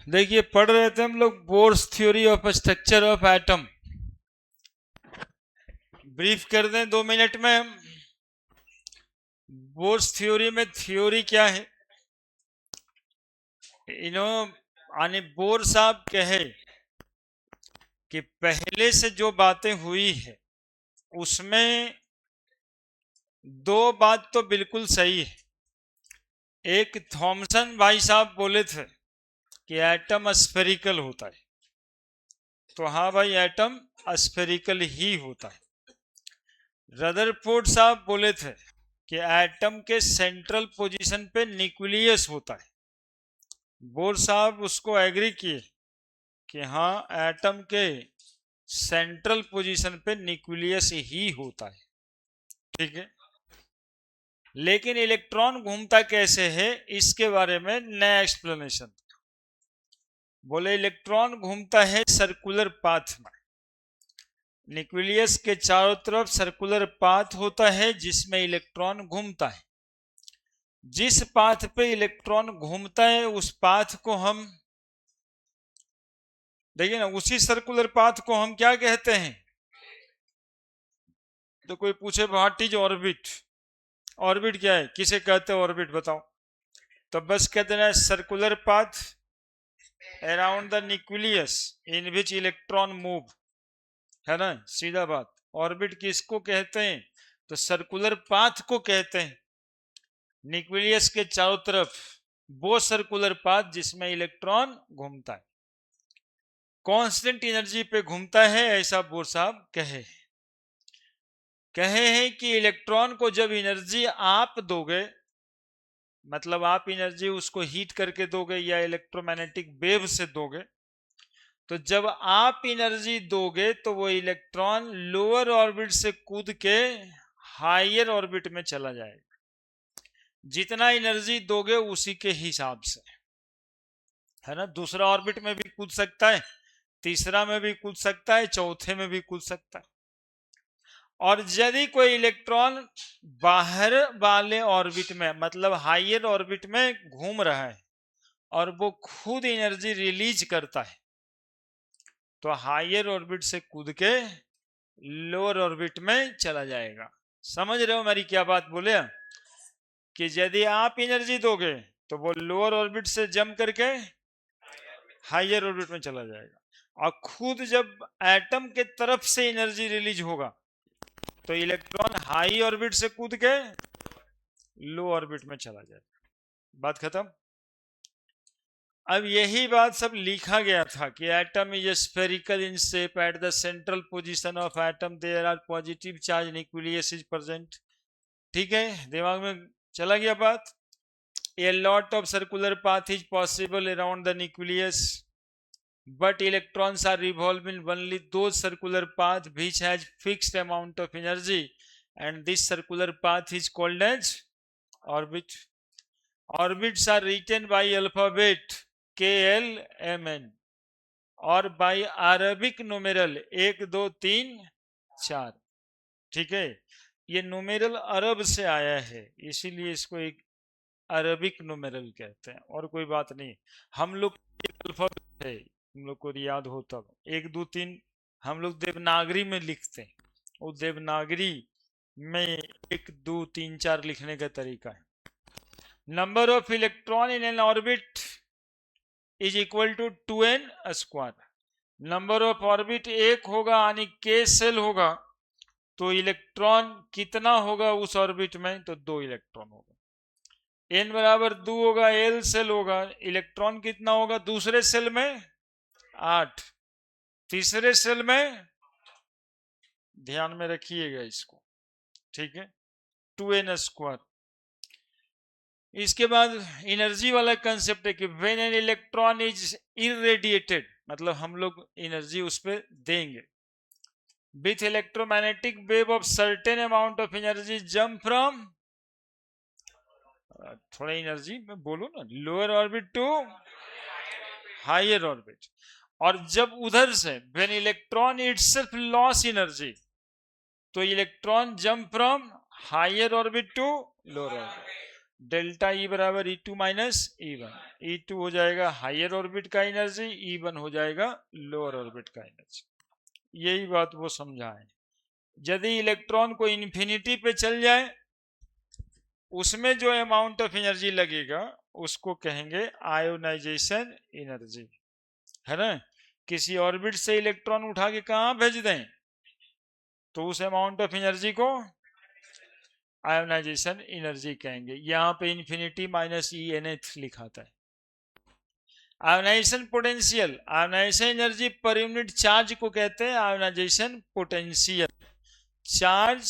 देखिए, पढ़ रहे थे हम लोग bourse theory of structure of atom. Brief कर दें 2 मिनट में हम। बोर्स थ्योरी में थ्योरी क्या है, आने बोर साहब कहे कि पहले से जो बातें हुई है उसमें दो बात तो बिल्कुल सही है। एक, थॉमसन भाई साहब बोले थे कि एटम स्फेरिकल होता है, तो हाँ भाई, एटम स्फेरिकल ही होता है। रदरफोर्ड साहब बोले थे कि एटम के सेंट्रल पोजीशन पे न्यूक्लियस होता है। बोर साहब उसको एग्री किए कि हाँ, एटम के सेंट्रल पोजीशन पे न्यूक्लियस ही होता है। ठीक है, लेकिन इलेक्ट्रॉन घूमता कैसे है इसके बारे में नया एक्सप्लेनेशन। बोले इलेक्ट्रॉन घूमता है सर्कुलर पाथ में। न्यूक्लियस के चारों तरफ सर्कुलर पाथ होता है जिसमें इलेक्ट्रॉन घूमता है। जिस पाथ पे इलेक्ट्रॉन घूमता है उस पाथ को हम देखिए ना, उसी सर्कुलर पाथ को हम क्या कहते हैं? तो कोई पूछे व्हाट इज ऑर्बिट, ऑर्बिट क्या है, किसे कहते हैं ऑर्बिट बताओ? तो बस कहते हैं circular path around the nucleus in which electron move, है ना, सीधा बात। ऑर्बिट किसको कहते हैं? तो सर्कुलर पाथ को कहते हैं, न्यूक्लियस के चारों तरफ वो सर्कुलर पाथ जिसमें इलेक्ट्रॉन घूमता है, कांस्टेंट एनर्जी पे घूमता है, ऐसा बोर साहब कहे हैं कि इलेक्ट्रॉन को जब एनर्जी आप दोगे, मतलब आप एनर्जी उसको हीट करके दोगे या इलेक्ट्रोमैग्नेटिक वेव से दोगे, तो जब आप एनर्जी दोगे तो वो इलेक्ट्रॉन लोअर ऑर्बिट से कूद के हायर ऑर्बिट में चला जाएगा। जितना एनर्जी दोगे उसी के हिसाब से, है ना। दूसरा ऑर्बिट में भी कूद सकता है, तीसरा में भी कूद सकता है, चौथे में भी कूद सकता है। और यदि कोई इलेक्ट्रॉन बाहर वाले ऑर्बिट में, मतलब हायर ऑर्बिट में घूम रहा है और वो खुद एनर्जी रिलीज करता है, तो हायर ऑर्बिट से कूद के लोअर ऑर्बिट में चला जाएगा। समझ रहे हो मेरी क्या बात बोले? कि यदि आप एनर्जी दोगे तो वो लोअर ऑर्बिट से जंप करके हायर ऑर्बिट में चला जाएगा, और खुद जब एटम के तरफ से एनर्जी रिलीज होगा तो इलेक्ट्रॉन हाई ऑर्बिट से कूद के लो ऑर्बिट में चला जाएगा। बात खत्म। अब यही बात सब लिखा गया था कि atom is spherical in shape, at the central position of atom there are positive charge nucleus is present. ठीक है, दिमाग में चला गया बात। A lot of circular path is possible around the nucleus, but electrons are revolving only those circular path which has fixed amount of energy, and this circular path is called as orbit. Orbits are written by alphabet KLMN और by Arabic numeral 1 2 3 4। ठीक है, ये numeral अरब से आया है, इसीलिए इसको एक अरबिक नुमेरल कहते हैं, और कोई बात नहीं। हम लोग अल्फाबेट है, हम लोग को याद हो तब 1 2 3 हम लोग देवनागरी में लिखते हैं, वो देवनागरी में 1 2 3 4 लिखने का तरीका है। Number of electron in an orbit is equal to 2n square. Number of orbit 1 होगा यानी k सेल होगा, तो इलेक्ट्रॉन कितना होगा उस ऑर्बिट में? तो 2 इलेक्ट्रॉन होगा। n बराबर 2 होगा, l सेल होगा, इलेक्ट्रॉन कितना होगा दूसरे सेल में? 8। तीसरे सेल में, ध्यान में रखिएगा इसको, ठीक है, 2n स्क्वायर। इसके बाद एनर्जी वाला कंसेप्ट है कि when an electron is irradiated, मतलब हम लोग एनर्जी उस पर देंगे, with electromagnetic wave of certain amount of energy jump from, थोड़ा एनर्जी में बोलो ना, lower orbit to higher orbit. और जब उधर से when electron itself loss energy, तो electron jump from higher orbit to lower orbit. Delta E बराबर E2 माइनस E1। E2 हो जाएगा हायर ऑर्बिट का एनर्जी, E1 हो जाएगा लोअर ऑर्बिट का एनर्जी। यही बात वो समझाए। यदि इलेक्ट्रॉन को इन्फिनिटी पे चल जाए, उसमें जो अमाउंट ऑफ एनर्जी लगेगा उसको कहेंगे आयोनाइजेशन एनर्जी, है ना। किसी ऑर्बिट से इलेक्ट्रॉन उठा के कहाँ भेज दें, तो उस अमाउंट ऑफ एनर्जी को आयोनाइजेशन एनर्जी कहेंगे। यहां पे इन्फिनिटी माइनस ENH लिखा था। Ionisation potential, ionisation energy per unit charge को कहते हैं आयोनाइजेशन पोटेंशियल। चार्ज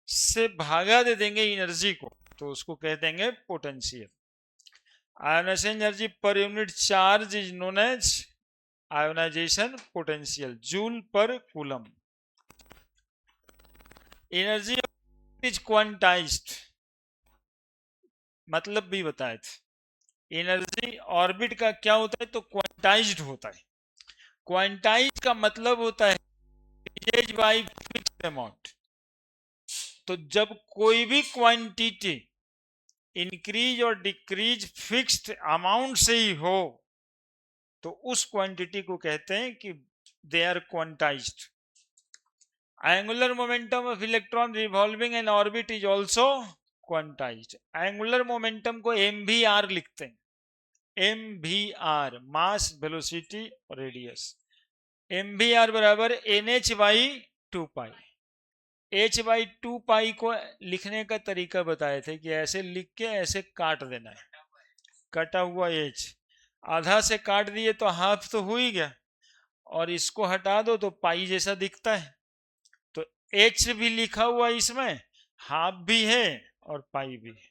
से भागा दे देंगे एनर्जी को तो उसको कह देंगे potential. Ionisation energy per unit charge is known as ionisation potential, joule per coulomb. Energy is quantised, मतलब भी बताए थे। एनर्जी ऑर्बिट का क्या होता है, तो क्वांटाइज्ड होता है। क्वांटाइज्ड का मतलब होता है बाय फिक्स्ड अमाउंट। तो जब कोई भी क्वांटिटी इंक्रीज और डिक्रीज फिक्स्ड अमाउंट से ही हो तो उस क्वांटिटी को कहते हैं कि they are quantised. Angular momentum of electron revolving an orbit is also quantised. Angular momentum को MVR लिखते हैं। MVR mass velocity radius. MVR बराबर NH/2π। H/2π को लिखने का तरीका बताए थे कि ऐसे लिख के ऐसे काट देना है। कटा हुआ H आधा से काट दिए तो हाफ तो हो ही गया, और इसको हटा दो तो पाई जैसा दिखता है। तो H भी लिखा हुआ इसमें, हाफ भी है और पाई भी है।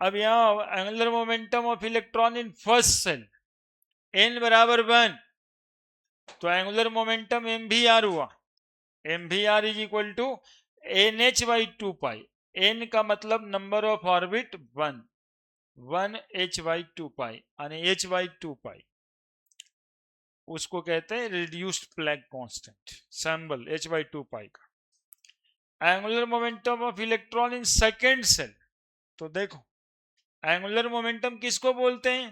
अब यहाँ angular momentum of electron in first shell n बराबर 1, तो एंगुलर मोमेंटम MVR हुआ। MVR is equal to NH/2π। n का मतलब नंबर ऑफ ऑर्बिट 1 H/2π यानी H/2π। उसको कहते हैं reduced Planck constant, symbol H/2π का। Angular momentum of electron in second shell, तो देखो एंगुलर मोमेंटम किसको बोलते हैं,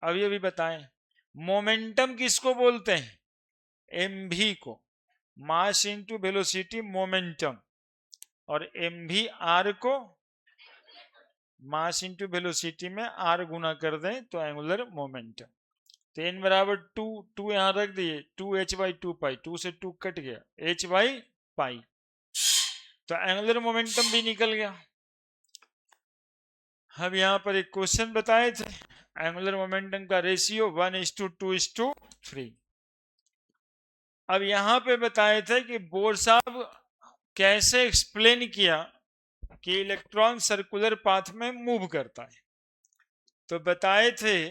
अभी बताएं। मोमेंटम किसको बोलते हैं, MV को, मास इनटू वेलोसिटी मोमेंटम, और MVR को मास इनटू वेलोसिटी में R गुना कर दें तो एंगुलर मोमेंटम। तो n बराबर 2 यहां रख दिए, 2H/2π, 2 से 2 कट गया, H/π, तो एंगुलर मोमेंटम भी निकल गया। अब यहां पर एक क्वेश्चन बताए थे, एंगुलर मोमेंटम का रेशियो 1:2:3। अब यहां पे बताए थे कि बोर साहब कैसे एक्सप्लेन किया कि इलेक्ट्रॉन सर्कुलर पाथ में मूव करता है। तो बताए थे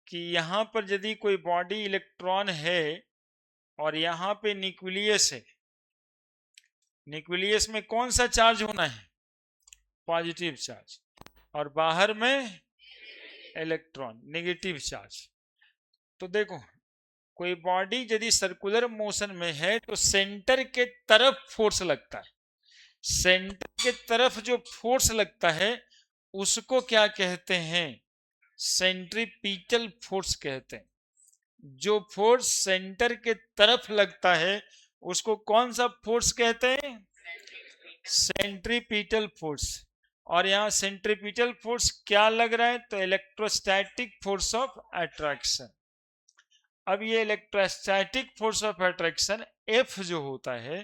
कि यहां पर यदि कोई बॉडी इलेक्ट्रॉन है और यहां पे न्यूक्लियस है, न्यूक्लियस में कौन सा चार्ज होना है, पॉजिटिव चार्ज, और बाहर में इलेक्ट्रॉन नेगेटिव चार्ज। तो देखो कोई बॉडी यदि सर्कुलर मोशन में है तो सेंटर के तरफ फोर्स लगता है। सेंटर के तरफ जो फोर्स लगता है उसको क्या कहते हैं, सेंट्रीपिटल फोर्स कहते हैं। जो फोर्स सेंटर के तरफ लगता है उसको कौन सा फोर्स कहते हैं, सेंट्रीपिटल फोर्स। और यहाँ सेंट्रीपिटल फोर्स क्या लग रहा है, तो इलेक्ट्रोस्टैटिक फोर्स ऑफ अट्रैक्शन। अब ये electrostatic force of attraction F जो होता है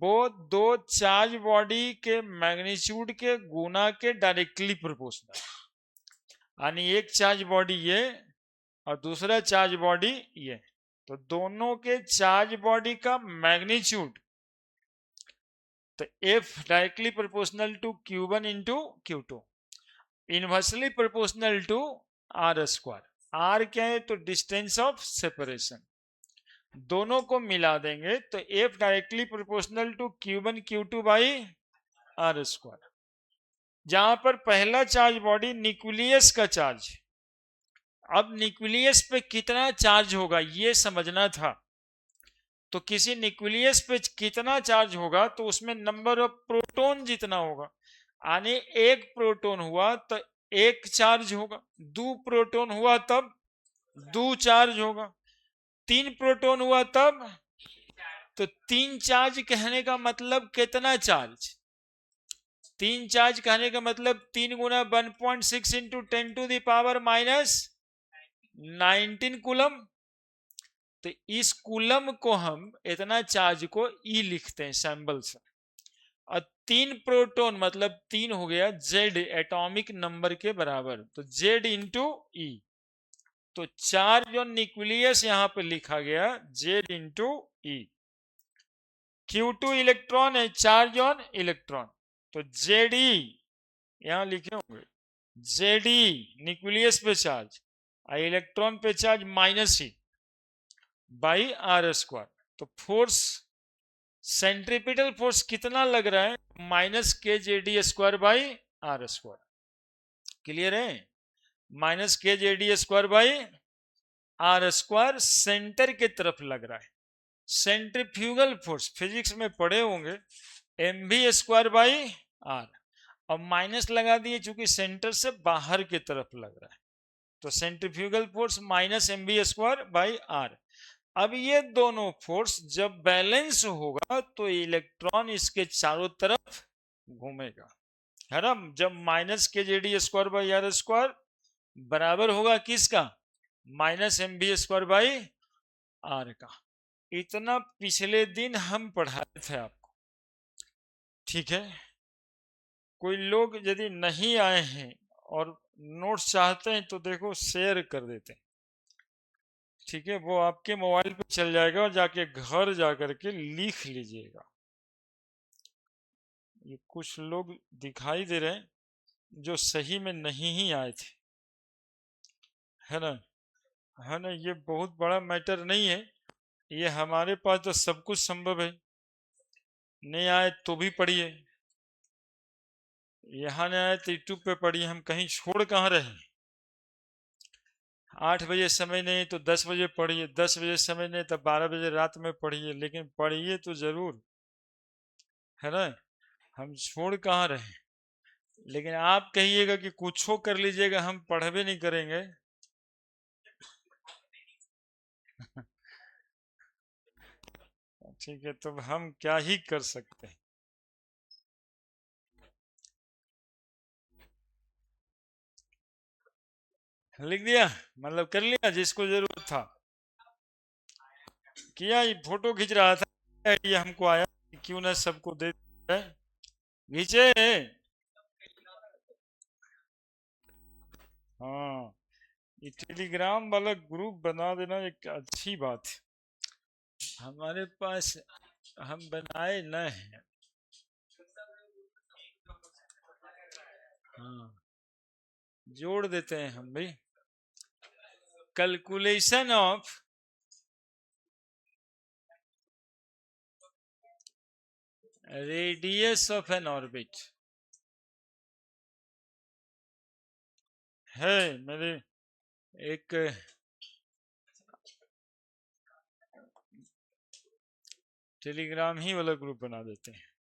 वो दो चार्ज बॉडी के मैग्नीट्यूड के गुना के डायरेक्टली प्रोपोर्शनल, यानी एक चार्ज बॉडी ये और दूसरा चार्ज बॉडी ये, तो दोनों के चार्ज बॉडी का मैग्नीट्यूड, तो F directly proportional to Q1 into Q2, inversely proportional to R²। R क्या है, तो डिस्टेंस ऑफ सेपरेशन। दोनों को मिला देंगे तो F directly proportional to Q1 Q2 by R²। जहां पर पहला चार्ज बॉडी न्यूक्लियस का चार्ज, अब न्यूक्लियस पे कितना चार्ज होगा ये समझना था। तो किसी न्यूक्लियस पे कितना चार्ज होगा तो उसमें नंबर ऑफ प्रोटॉन जितना होगा। यानी एक प्रोटॉन हुआ तो एक चार्ज होगा, दो प्रोटॉन हुआ तब दो चार्ज होगा, तीन प्रोटॉन हुआ तब, तो तीन चार्ज कहने का मतलब कितना चार्ज, तीन चार्ज कहने का मतलब 3 × 1.6 इंटू 10⁻⁻19 कूलम। तो इस कूलम को हम इतना चार्ज को ई लिखते हैं सैंबल से, और तीन प्रोटॉन मतलब तीन हो गया जेड एटॉमिक नंबर के बराबर, तो जेड इंटू ई। तो चार्ज ऑन न्यूक्लियस यहां पर लिखा गया Z into E. Q2 electron है, चार्ज ऑन इलेक्ट्रॉन, तो जेड ई यहां लिखे होंगे, जेड ई न्यूक्लियस पे चार्ज और इलेक्ट्रॉन पे charge -e by R square. तो फोर्स सेंट्रीपिटल फोर्स कितना लग रहा है, -kJd² by R square. Clear है, -kJd² by R square centre के तरफ लग रहा है। सेंट्रीफ्यूगल फोर्स फिजिक्स में पढ़े होंगे, mv² बाई आर, और माइनस लगा दिए चूंकि सेंटर से बाहर की तरफ लग रहा है, तो centrifugal force -mv² by are. अब ये दोनों फोर्स जब बैलेंस होगा तो इलेक्ट्रॉन इसके चारों तरफ घूमेगा, है ना। जब -kJd² बाई आर स्क्वायर बराबर होगा किसका, -mv² बाई आर का। इतना पिछले दिन हम पढ़ाए थे आपको, ठीक है। कोई लोग यदि नहीं आए हैं और नोट्स चाहते हैं तो देखो शेयर कर देते हैं, ठीक है, वो आपके मोबाइल पे चल जाएगा और जाके घर जाकर के लिख लीजिएगा। ये कुछ लोग दिखाई दे रहे हैं जो सही में नहीं ही आए थे, है ना, है ना। ये बहुत बड़ा मैटर नहीं है, ये हमारे पास तो सब कुछ संभव है, नहीं आए तो भी पढ़िए, यहाँ नहीं आए तो यूट्यूब पे पढ़िए, हम कहीं छोड़ कहाँ रहे। 8 बजे समय नहीं तो 10 बजे पढ़िए, 10 बजे समय नहीं तो 12 बजे रात में पढ़िए, लेकिन पढ़िए तो जरूर, है ना। हम छोड़ कहाँ रहे, लेकिन आप कहिएगा कि कुछ कर लीजिएगा, हम पढ़वे नहीं करेंगे। ठीक है, तो हम क्या ही कर सकते हैं। लिख दिया, मतलब कर लिया जिसको जरूरत था, किया। ये फोटो खींच रहा था, ये हमको आया क्यों ना सबको दे खींचे। हाँ, ये टेलीग्राम वाला ग्रुप बना देना एक अच्छी बात है, हमारे पास हम बनाए न हैं। हाँ, जोड़ देते हैं हम भी, calculation of radius of n orbit है मेरे एक टेलीग्राम ही वाला ग्रुप बना देते हैं।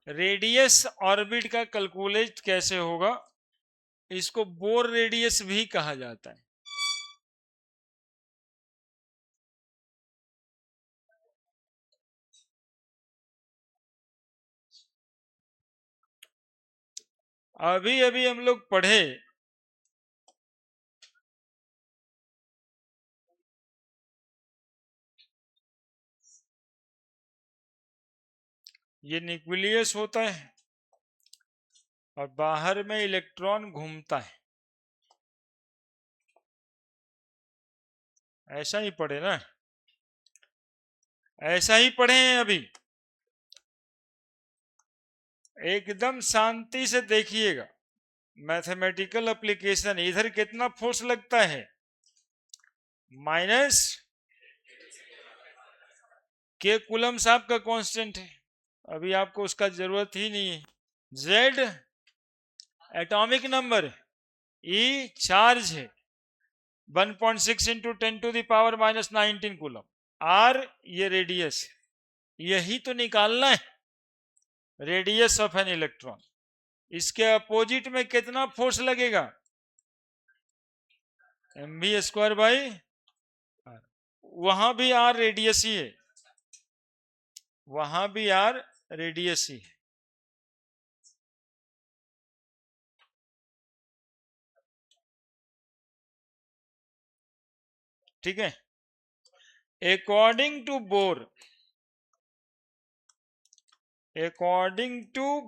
रेडियस ऑर्बिट का कैलकुलेट कैसे होगा, इसको बोर रेडियस भी कहा जाता है। अभी अभी हम लोग पढ़े, ये न्यूक्लियस होता है और बाहर में इलेक्ट्रॉन घूमता है, ऐसा ही पढ़े ना, ऐसा ही पढ़े हैं अभी। एकदम शांति से देखिएगा, मैथमेटिकल एप्लीकेशन। इधर कितना फोर्स लगता है, माइनस के कूलम्स आपका कांस्टेंट है, अभी आपको उसका जरूरत ही नहीं है। जेड एटॉमिक नंबर, ई चार्ज है, 1.6 × 10⁻⁻19 कूलम। आर ये रेडियस, यही तो निकालना है, रेडियस ऑफ एन इलेक्ट्रॉन। इसके अपोजिट में कितना फोर्स लगेगा, mv² r। वहां भी आर रेडियस ही है, वहां भी आर रेडियस ही है। ठीक है। According to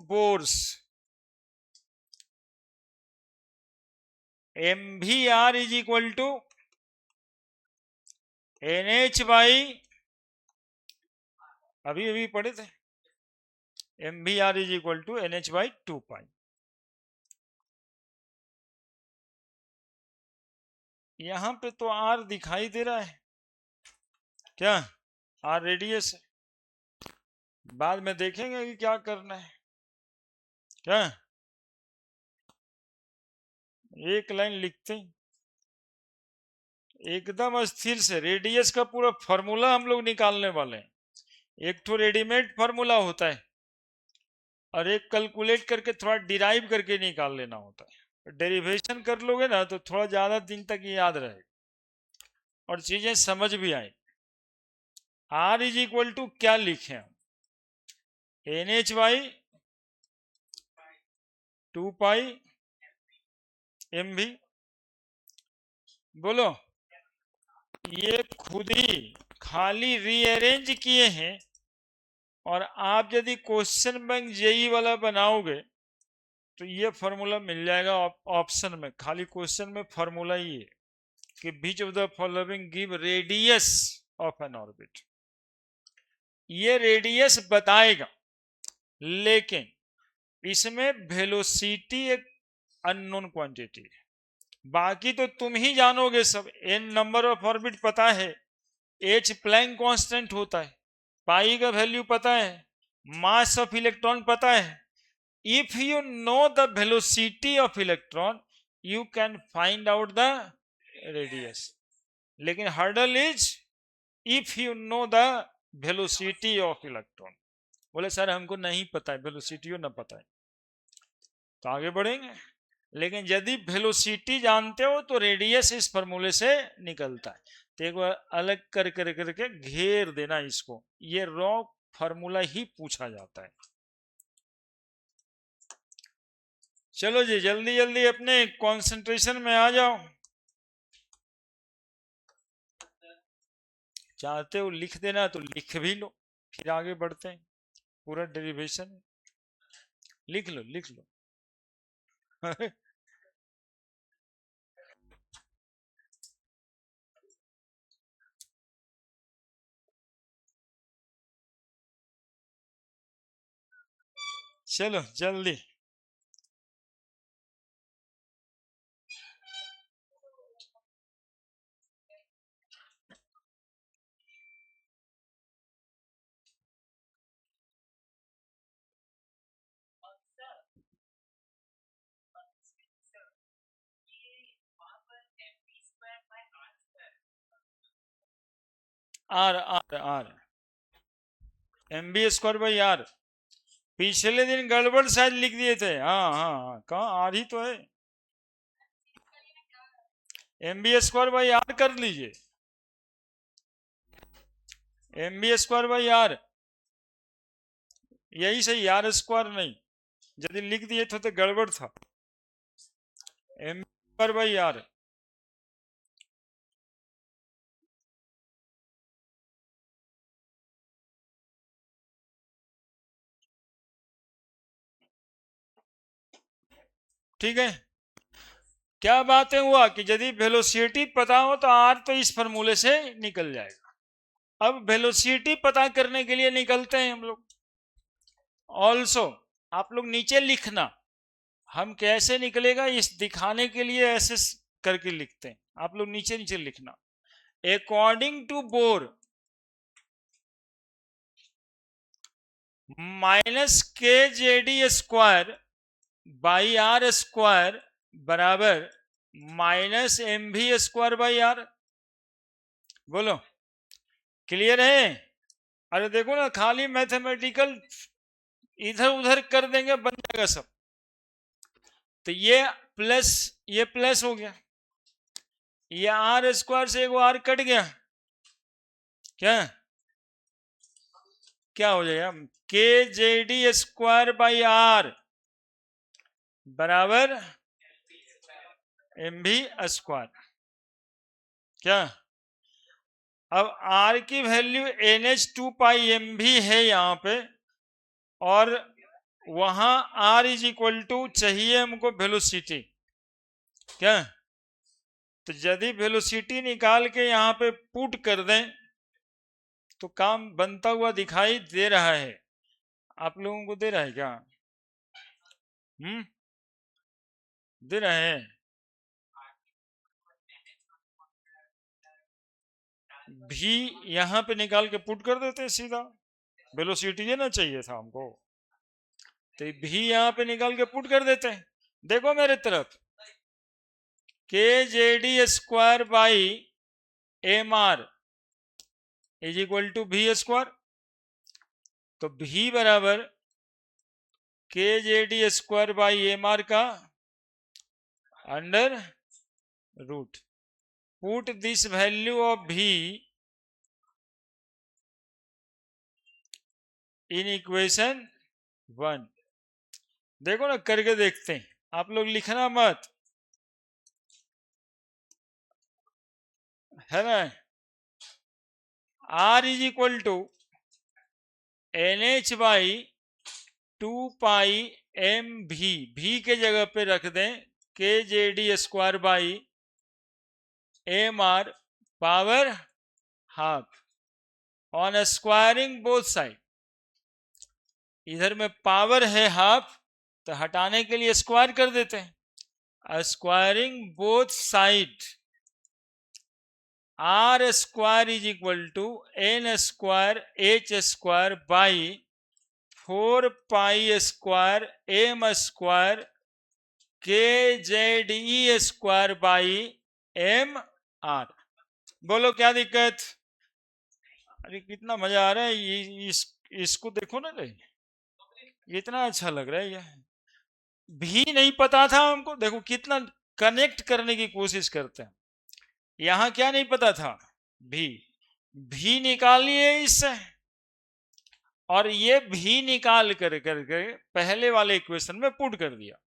Bohr's mvr is equal to nh by, अभी अभी पढ़े थे, mvr is equal to nh by 2 pi. यहां पे तो आर दिखाई दे रहा है, क्या आर रेडियस है, बाद में देखेंगे कि क्या करना है। क्या एक लाइन लिखते हैं एकदम स्थिर से, रेडियस का पूरा फॉर्मूला हम लोग निकालने वाले हैं। एक तो रेडीमेड फॉर्मूला होता है और एक कैलकुलेट करके थोड़ा डिराइव करके निकाल लेना होता है। डेरिवेशन कर लोगे ना तो थोड़ा ज्यादा दिन तक याद रहेगा और चीजें समझ भी आए। आर इज इक्वल टू क्या लिखे हम, N H by 2 pi M भी। बोलो, ये खुद ही खाली रीअरेंज किए हैं, और आप यदि क्वेश्चन बैंक जेई वाला बनाओगे तो ये फॉर्मूला मिल जाएगा ऑप्शन में, खाली क्वेश्चन में फॉर्मूला ही है कि which of the following give radius of n orbit. ये रेडियस बताएगा, लेकिन इसमें वेलोसिटी एक अननोन क्वांटिटी है, बाकी तो तुम ही जानोगे सब। एन नंबर ऑफ ऑर्बिट पता है, एच प्लैंक कांस्टेंट होता है, पाई का वैल्यू पता है, मास ऑफ इलेक्ट्रॉन पता है। If you know the velocity of electron you can find out the radius. लेकिन hurdle is if you know the velocity of electron. बोले सर हमको नहीं पता है, वेलोसिटी ना पता है, तो आगे बढ़ेंगे। लेकिन यदि वेलोसिटी जानते हो तो रेडियस इस फॉर्मूले से निकलता है। तो एक बार अलग करके घेर देना इसको, ये रॉ फॉर्मूला ही पूछा जाता है। चलो जी जल्दी जल्दी अपने कंसंट्रेशन में आ जाओ। चाहते हो लिख देना तो लिख भी लो, फिर आगे बढ़ते हैं। पूरा डेरिवेशन लिख लो लिख लो। चलो जल्दी। R R R mv²/r। पिछले दिन गड़बड़ शायद लिख दिए थे। हाँ हाँ हाँ, कहाँ आर ही तो है, mv²/r कर लीजिए, mv²/r यही सही, आर स्क्वायर नहीं। यदि लिख दिए थे तो गड़बड़ था। mv²/r ठीक है। क्या बातें हुआ कि यदि वेलोसिटी पता हो तो आर तो इस फॉर्मूले से निकल जाएगा। अब वेलोसिटी पता करने के लिए निकलते हैं हम लोग। ऑल्सो आप लोग नीचे लिखना, हम कैसे निकलेगा इस दिखाने के लिए ऐसे करके लिखते हैं। आप लोग नीचे नीचे लिखना। अकॉर्डिंग टू बोर -kjd² बराबर -mv²/r। बोलो, क्लियर है? अरे देखो ना, खाली मैथमेटिकल इधर उधर कर देंगे बन जाएगा सब। तो ये प्लस हो गया, ये आर स्क्वायर से एगो आर कट गया, क्या क्या हो जाएगा? के J D square by are बराबर एम भी स्क्वायर। क्या? अब आर की वैल्यू NH2 पाई एम भी है यहाँ पे, और वहां R इज इक्वल टू चाहिए हमको वेलोसिटी। क्या? तो यदि वेलोसिटी निकाल के यहाँ पे पुट कर दें तो काम बनता हुआ दिखाई दे रहा है। आप लोगों को दे रहा है क्या? दे रहा है? भी यहाँ पे निकाल के पुट कर देते हैं सीधा, वेलोसिटी देना चाहिए था हमको, तो भी यहाँ पे निकाल के पुट कर देते हैं। देखो मेरे तरफ, K J D square by M R is equal to V square. तो भी बराबर K J D square by M R का under root. Put this value of V in equation 1। देखो ना, करके देखते हैं, आप लोग लिखना मत, है ना? R is equal to NH by 2 pi M V के जगह पे रख दें K J D square by M R power half on squaring both side. इधर में पावर है हाफ, तो हटाने के लिए स्क्वायर कर देते हैं। Squaring both side, R square is equal to N square H square by 4 pi square M square K Z E square by M R. बोलो क्या दिक्कत? अरे कितना मजा आ रहा है, इसको देखो ना, रे इतना अच्छा लग रहा है। ये भी नहीं पता था हमको, देखो कितना कनेक्ट करने की कोशिश करते हैं। यहां क्या नहीं पता था? भी निकाल लिए इससे, और ये भी निकाल कर करके पहले वाले इक्वेशन में पुट कर दिया।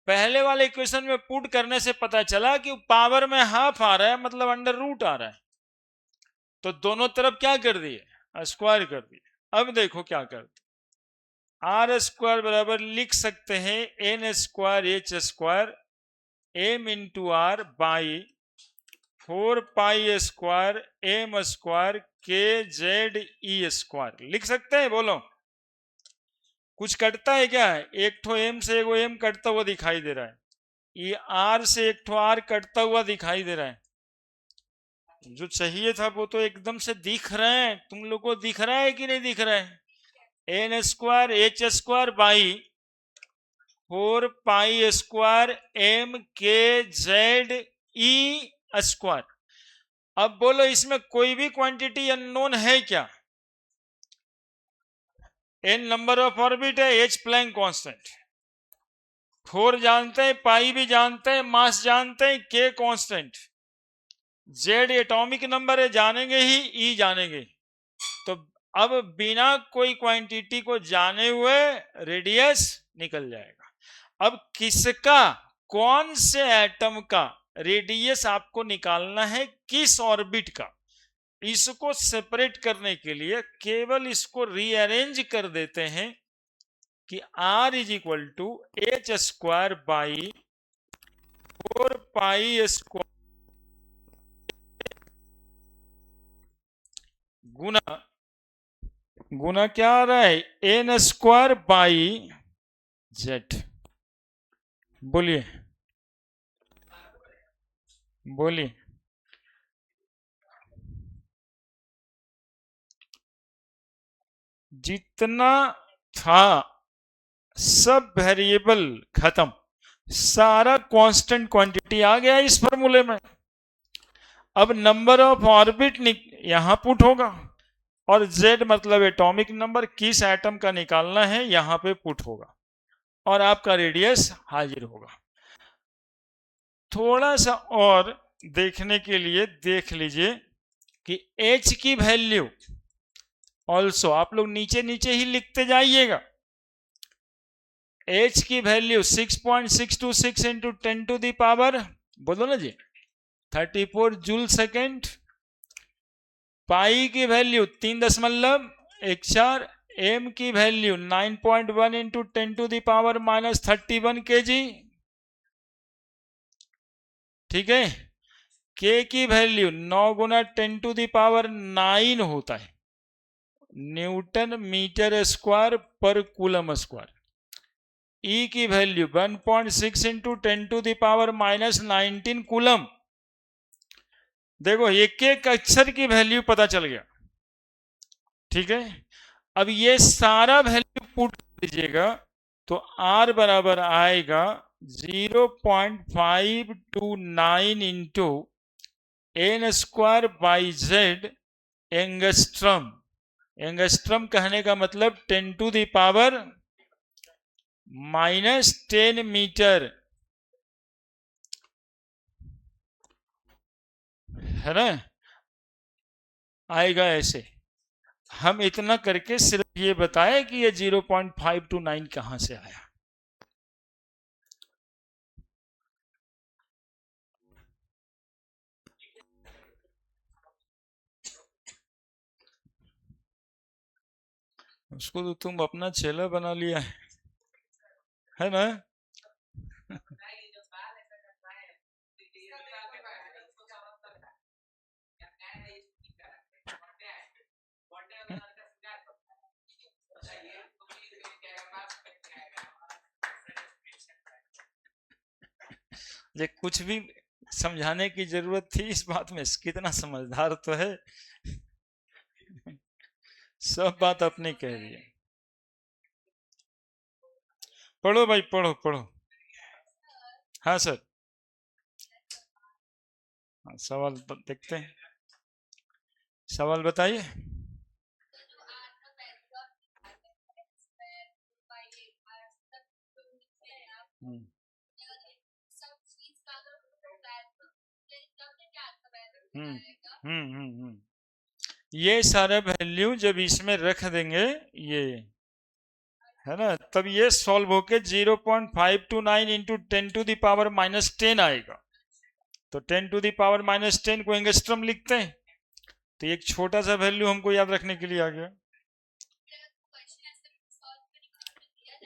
पहले वाले इक्वेशन में पुट करने से पता चला कि पावर में हाफ आ रहा है, मतलब अंडर रूट आ रहा है, तो दोनों तरफ क्या कर दिए? स्क्वायर कर दिए। अब देखो क्या करते, आर स्क्वायर बराबर लिख सकते हैं N square H square M into R by 4 pi square M square K Z E square लिख सकते हैं। बोलो कुछ कटता है क्या? एक ठो एम से एगो एम कटता हुआ दिखाई दे रहा है, ये आर से एक ठो आर कटता हुआ दिखाई दे रहा है। जो चाहिए था वो तो एकदम से दिख रहे हैं। तुम लोग को दिख रहा है कि नहीं दिख रहा है? N square H square by 4 pi square M K Z E square. अब बोलो इसमें कोई भी क्वांटिटी अननोन है क्या? एन नंबर ऑफ ऑर्बिट है, एच प्लैंक कांस्टेंट, 4 जानते हैं, पाई भी जानते हैं, मास जानते हैं, के कांस्टेंट, जेड एटॉमिक नंबर है जानेंगे ही, ई जानेंगे। तो अब बिना कोई क्वांटिटी को जाने हुए रेडियस निकल जाएगा। अब किसका, कौन से एटम का रेडियस आपको निकालना है, किस ऑर्बिट का, इसको सेपरेट करने के लिए केवल इसको रीअरेंज कर देते हैं कि R is equal to H square by 4 pi square गुना क्या आ रहा है? N square by Z. बोलिए बोलिए। जितना था सब वेरिएबल खत्म, सारा कांस्टेंट क्वांटिटी आ गया इस फॉर्मूले में। अब नंबर ऑफ ऑर्बिट यहां पुट होगा, और Z मतलब एटॉमिक नंबर, किस एटम का निकालना है यहां पे पुट होगा, और आपका रेडियस हाजिर होगा। थोड़ा सा और देखने के लिए देख लीजिए कि H की वैल्यू ऑल्सो आप लोग नीचे नीचे ही लिखते जाइएगा। H की value 6.626 into 10 to the power, बोलो ना जी, 34 जूल सेकेंड। पाई की वैल्यू 3.14, m की value 9.1 into 10 to the power -31 kg। ठीक है, k की वैल्यू 9 गुना 10 टू दी पावर 9 होता है, न्यूटन मीटर स्क्वायर पर कूलम स्क्वायर। E की value 1.6 into 10 to the power -19 coulomb. देखो एक एक अक्षर की वैल्यू पता चल गया। ठीक है, अब ये सारा वैल्यू पुट दीजिएगा तो R बराबर आएगा 0.529 into n square by Z angstrom. Angstrom कहने का मतलब 10 टू दी पावर -10 मीटर, है ना, आएगा ऐसे। हम इतना करके सिर्फ ये बताएं कि ये 0.529 कहां से आया। उसको तो तुम अपना चेला बना लिया है ना। ये कुछ भी समझाने की जरूरत थी इस बात में, कितना समझदार तो है। सब बात अपने कह रही है। पढ़ो भाई, पढ़ो पढ़ो। हाँ सर, हाँ, सवाल देखते हैं, सवाल बताइए। हम्म हम्म ये सारा वैल्यू जब इसमें रख देंगे, ये है ना, तब ये सॉल्व होके 0.529 इंटू 10 टू दी पावर -10 आएगा। तो 10 टू दी पावर -10 को एंगस्ट्रम लिखते हैं, तो एक छोटा सा वैल्यू हमको याद रखने के लिए आ गया।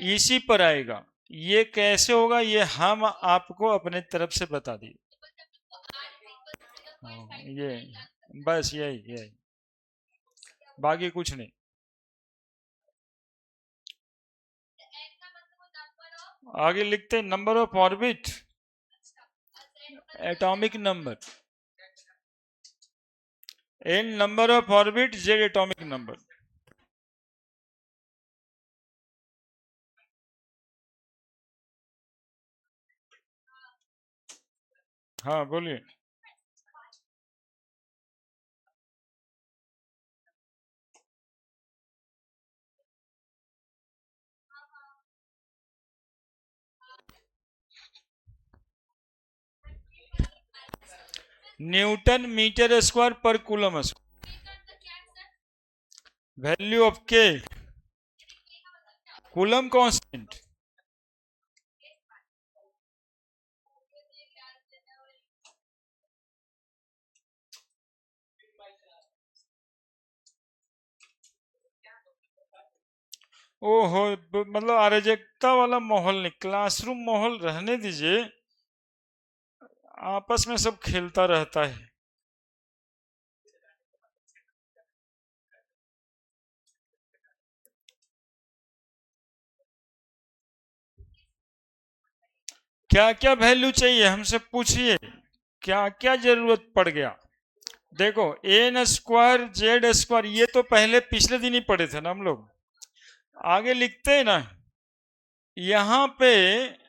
इसी पर आएगा। ये कैसे होगा ये हम आपको अपने तरफ से बता दिए। ये बस यही बाकी कुछ नहीं। आगे लिखते हैं number of orbit, atomic number, n number of orbit, z atomic number. हाँ बोलिए। न्यूटन मीटर स्क्वायर पर कूलम स्क्वायर। वैल्यू ऑफ के, कूलम कांस्टेंट। ओहो, मतलब अराजकता वाला माहौल नहीं, क्लासरूम माहौल रहने दीजिए, आपस में सब खेलता रहता है। क्या क्या वैल्यू चाहिए हमसे पूछिए, क्या क्या जरूरत पड़ गया। देखो n स्क्वायर जेड स्क्वायर, ये तो पहले पिछले दिन ही पढ़े थे ना हम लोग। आगे लिखते हैं ना, यहाँ पे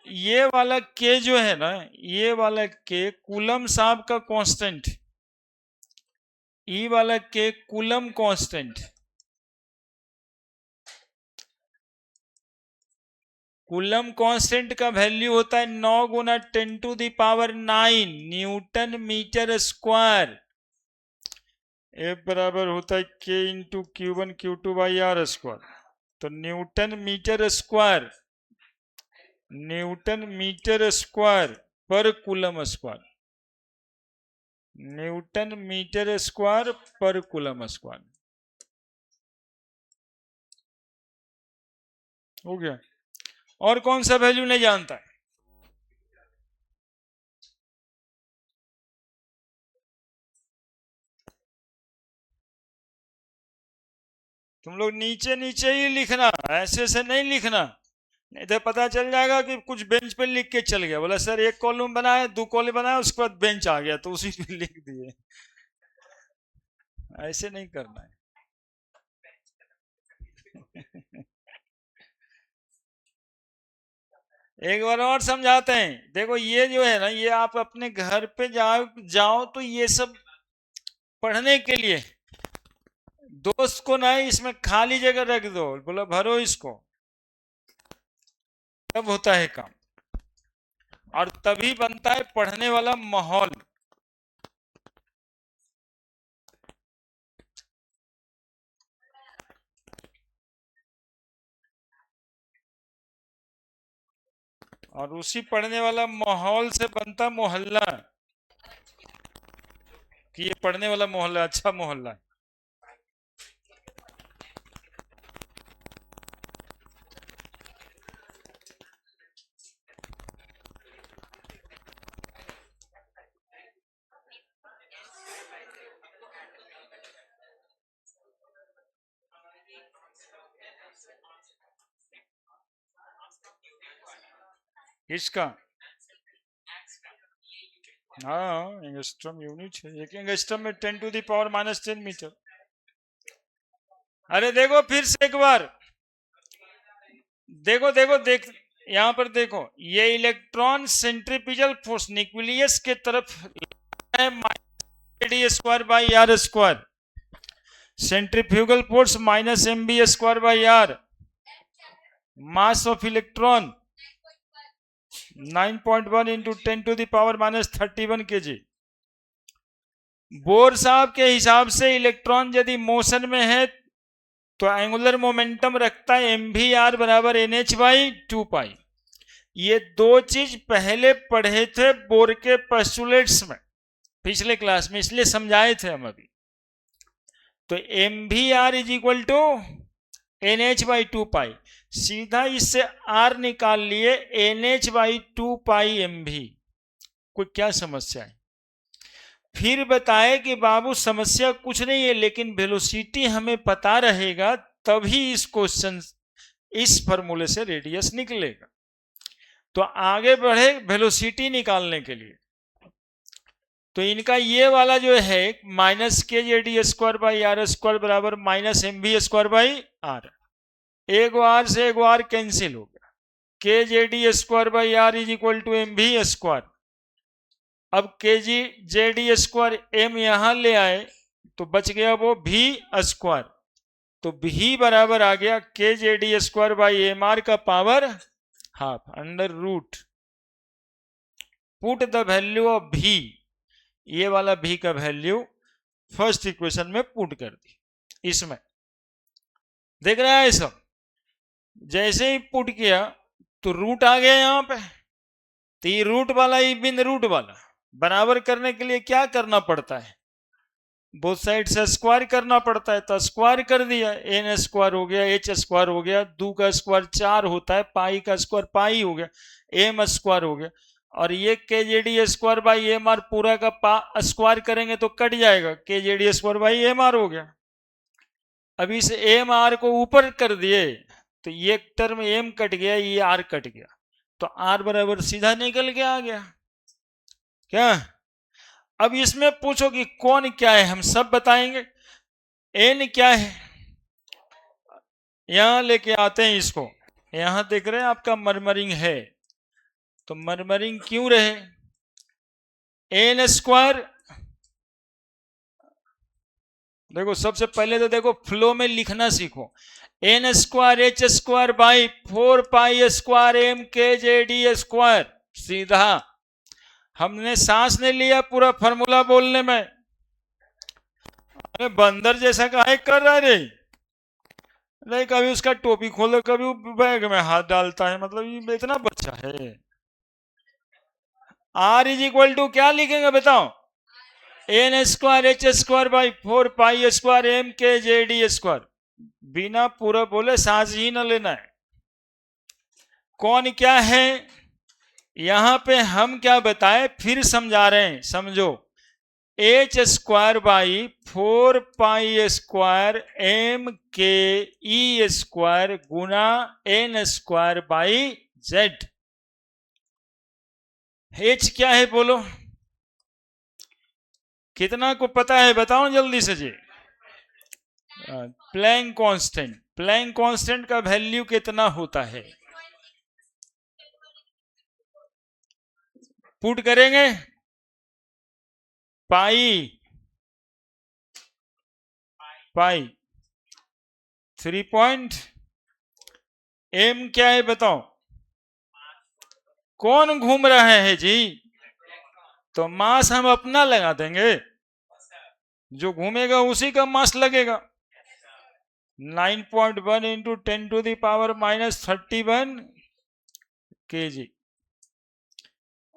ये वाला के जो है ना, ये वाला के कूलम साहब का कांस्टेंट, ई वाला K coulomb constant, coulomb constant का वैल्यू होता है 9 गुना 10⁹ न्यूटन मीटर स्क्वायर। F बराबर होता है K into Q1 Q2 by R square. तो newton metre square, newton metre square पर coulomb square, newton metre square पर कूलम स्क्वायर। हो गया। और कौन सा वैल्यू नहीं जानता है? तुम लोग नीचे नीचे ही लिखना, ऐसे से नहीं लिखना, नहीं तो पता चल जाएगा कि कुछ बेंच पे लिख के चल गया। बोला सर एक कॉलम बनाया, 2 कॉलम बनाया, उसके बाद बेंच आ गया तो उसी पे लिख दिए। ऐसे नहीं करना है। एक बार और समझाते हैं। देखो ये जो है ना, ये आप अपने घर पे जाओ तो ये सब पढ़ने के लिए, दोस्त को नहीं इसमें खाली जगह रख दो, बोला भरो इसको, तब होता है काम और तभी बनता है पढ़ने वाला माहौल। और उसी पढ़ने वाला माहौल से बनता मोहल्ला, कि ये पढ़ने वाला मोहल्ला अच्छा मोहल्ला है। किसका? हाँ एंगस्ट्रम यूनिट है, एक एंगस्ट्रम में 10⁻⁻10 मीटर। अरे देखो फिर से एक बार, देखो देखो देख, यहां पर देखो, ये इलेक्ट्रॉन सेंट्रीपिटल फोर्स न्यूक्लियस के तरफ है -d² / r², centrifugal force -mv² / r, mass of electron 9.1 × 10⁻⁻31 kg। Bore साहब के हिसाब से इलेक्ट्रॉन यदि मोशन में है तो एंगुलर मोमेंटम रखता है mvr बराबर nh/2π। ये दो चीज पहले पढ़े थे बोर के पोस्टुलेट्स में पिछले क्लास में, इसलिए समझाए थे हम अभी। तो mvr = nh/2π, सीधा इससे r निकाल लिए nh/2π mv। कोई क्या समस्या है? फिर बताए कि बाबू समस्या कुछ नहीं है, लेकिन वेलोसिटी हमें पता रहेगा तभी इस क्वेश्चन, इस फॉर्मूले से रेडियस निकलेगा। तो आगे बढ़े वेलोसिटी निकालने के लिए, तो इनका ये वाला जो है -kjd² / r² बराबर -mv² / r, एक आर से एक आर कैंसिल हो गया, kjd² / r = mv²। अब kjd² m यहां ले आए तो बच गया वो v², तो v बराबर आ गया kjd² / mr का power half √। Put the value of v, ये वाला v का वैल्यू फर्स्ट इक्वेशन में पुट कर दी। इसमें देख रहा है सब, जैसे ही पुट किया तो रूट आ गया यहां पे, तो ये रूट वाला ये बिन रूट वाला बराबर करने के लिए क्या करना पड़ता है? बोथ साइड से स्क्वायर करना पड़ता है, तो स्क्वायर कर दिया, n² हो गया, h² हो गया, 2 का स्क्वायर 4 होता है, पाई का स्क्वायर पाई हो गया, m² हो गया, और ये kjd² / mr पूरा का स्क्वायर करेंगे तो कट जाएगा, kjd² / mr हो गया। अब इस mr को ऊपर कर दिए तो ये टर्म m कट गया, ये r कट गया, तो r बराबर सीधा निकल के आ गया। क्या? अब इसमें पूछो कि कौन क्या है, हम सब बताएंगे। n क्या है, यहां लेके आते हैं इसको। यहां देख रहे हैं आपका मरमरिंग है, तो मरमरिंग क्यों रहे, n² देखो सबसे पहले तो देखो फ्लो में लिखना सीखो, N square H square by 4 pi square M K J D square. सीधा हमने सांस नहीं लिया पूरा फॉर्मूला बोलने में। अरे बंदर जैसा काहे कर रहा है रे? नहीं, कभी उसका टोपी खोलो, कभी वो बैग में हाथ डालता है, मतलब ये इतना बच्चा है। आर इज इक्वल टू क्या लिखेंगे बताओ? N square H square by 4 pi square M K J D square. बिना पूरा बोले सांस ही न लेना है। कौन क्या है यहां पे हम क्या बताएं, फिर समझा रहे हैं, समझो। H square by 4 pi square M K E square गुना N square by Z. H क्या है बोलो? कितना को पता है बताओ जल्दी से जी। Planck constant. प्लैंक कांस्टेंट का वैल्यू कितना होता है? पुट करेंगे पाई 3 एम क्या है बताओ? कौन घूम रहा है जी? तो मास हम अपना लगा देंगे, जो घूमेगा उसी का मास लगेगा। 9.1 इंटू 10⁻⁻31 kg।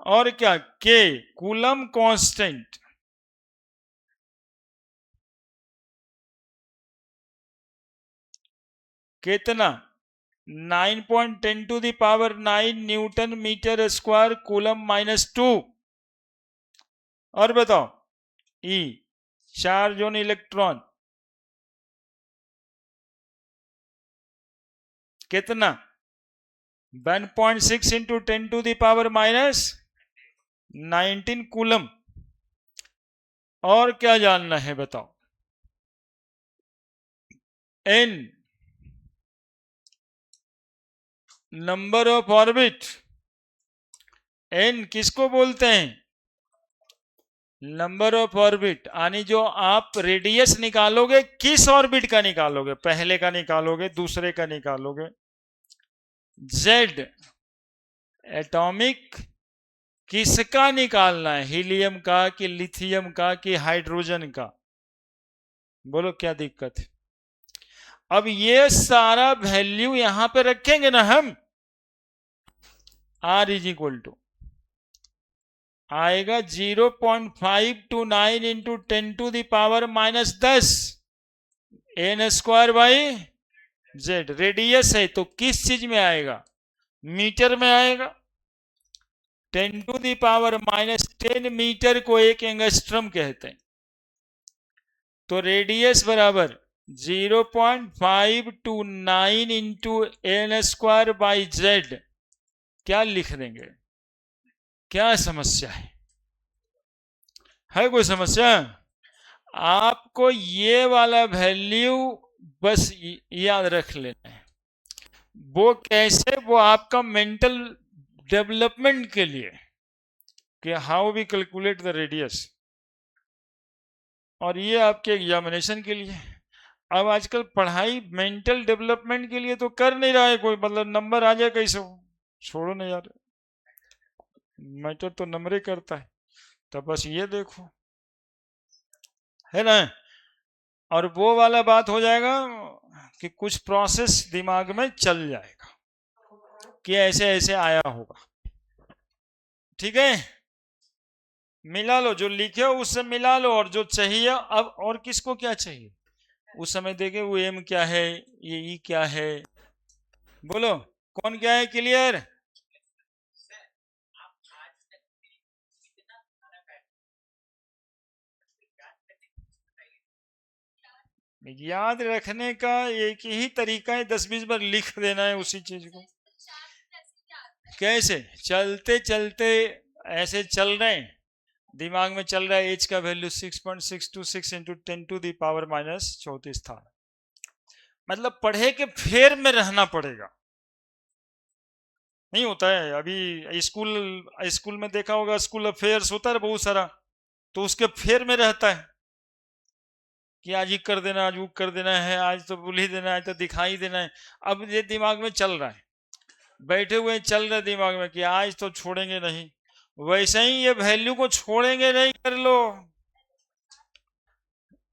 और क्या? के कूलम कांस्टेंट। कितना? 9.10⁹ न्यूटन मीटर स्क्वायर कूलम -2। और बताओ ई चार्ज ऑन इलेक्ट्रॉन कितना? 1.6 इंटू 10⁻⁻19 कूलम। और क्या जानना है बताओ? N number of orbit. N किसको बोलते हैं? Number of orbit. यानी जो आप रेडियस निकालोगे, किस ऑर्बिट का निकालोगे? पहले का निकालोगे, दूसरे का निकालोगे। जेड एटॉमिक किसका निकालना है? हीलियम का कि लिथियम का कि हाइड्रोजन का? बोलो क्या दिक्कत है? अब ये सारा वैल्यू यहां पे रखेंगे ना हम। आर इज इक्वल टू आएगा 0.529 into 10⁻⁻10 N square by Z. Radius है तो किस चीज में आएगा? मीटर में आएगा। 10⁻⁻10 मीटर को 1 एंगस्ट्रम कहते हैं। तो रेडियस बराबर 0.529 into N square by Z. क्या लिख देंगे? क्या समस्या है कोई समस्या? आपको ये वाला वैल्यू बस याद रख लेना है। वो कैसे? वो आपका मेंटल डेवलपमेंट के लिए कि how we calculate the radius, और ये आपके एग्जामिनेशन के लिए। अब आजकल पढ़ाई मेंटल डेवलपमेंट के लिए तो कर नहीं रहा है कोई, मतलब नंबर आ जाए कैसे, छोड़ो नहीं यार, मैटर तो नंबर ही करता है। तो बस ये देखो, है ना। और वो वाला बात हो जाएगा कि कुछ प्रोसेस दिमाग में चल जाएगा कि ऐसे ऐसे आया होगा। ठीक है, मिला लो जो लिखे हो उससे मिला लो, और जो चाहिए अब, और किसको क्या चाहिए उस समय देखे। वो एम क्या है, ये ई क्या है, बोलो कौन क्या है? क्लियर? याद रखने का एक ही तरीका है, 10-20 बार लिख देना है उसी चीज को। कैसे? चलते चलते ऐसे चल रहे हैं, दिमाग में चल रहा है एच का वैल्यू 6.626 इंटू 10⁻⁻34 था। मतलब पढ़े के फेर में रहना पड़ेगा, नहीं होता है। अभी स्कूल में देखा होगा, स्कूल अफेयर्स होता है बहुत सारा, तो उसके फेर में रहता है कि आज ही कर देना, आज वो कर देना है, आज तो भूल ही देना है, तो दिखाई देना है। अब ये दिमाग में चल रहा है, बैठे हुए चल रहा है दिमाग में कि आज तो छोड़ेंगे नहीं। वैसे ही ये वैल्यू को छोड़ेंगे नहीं, कर लो,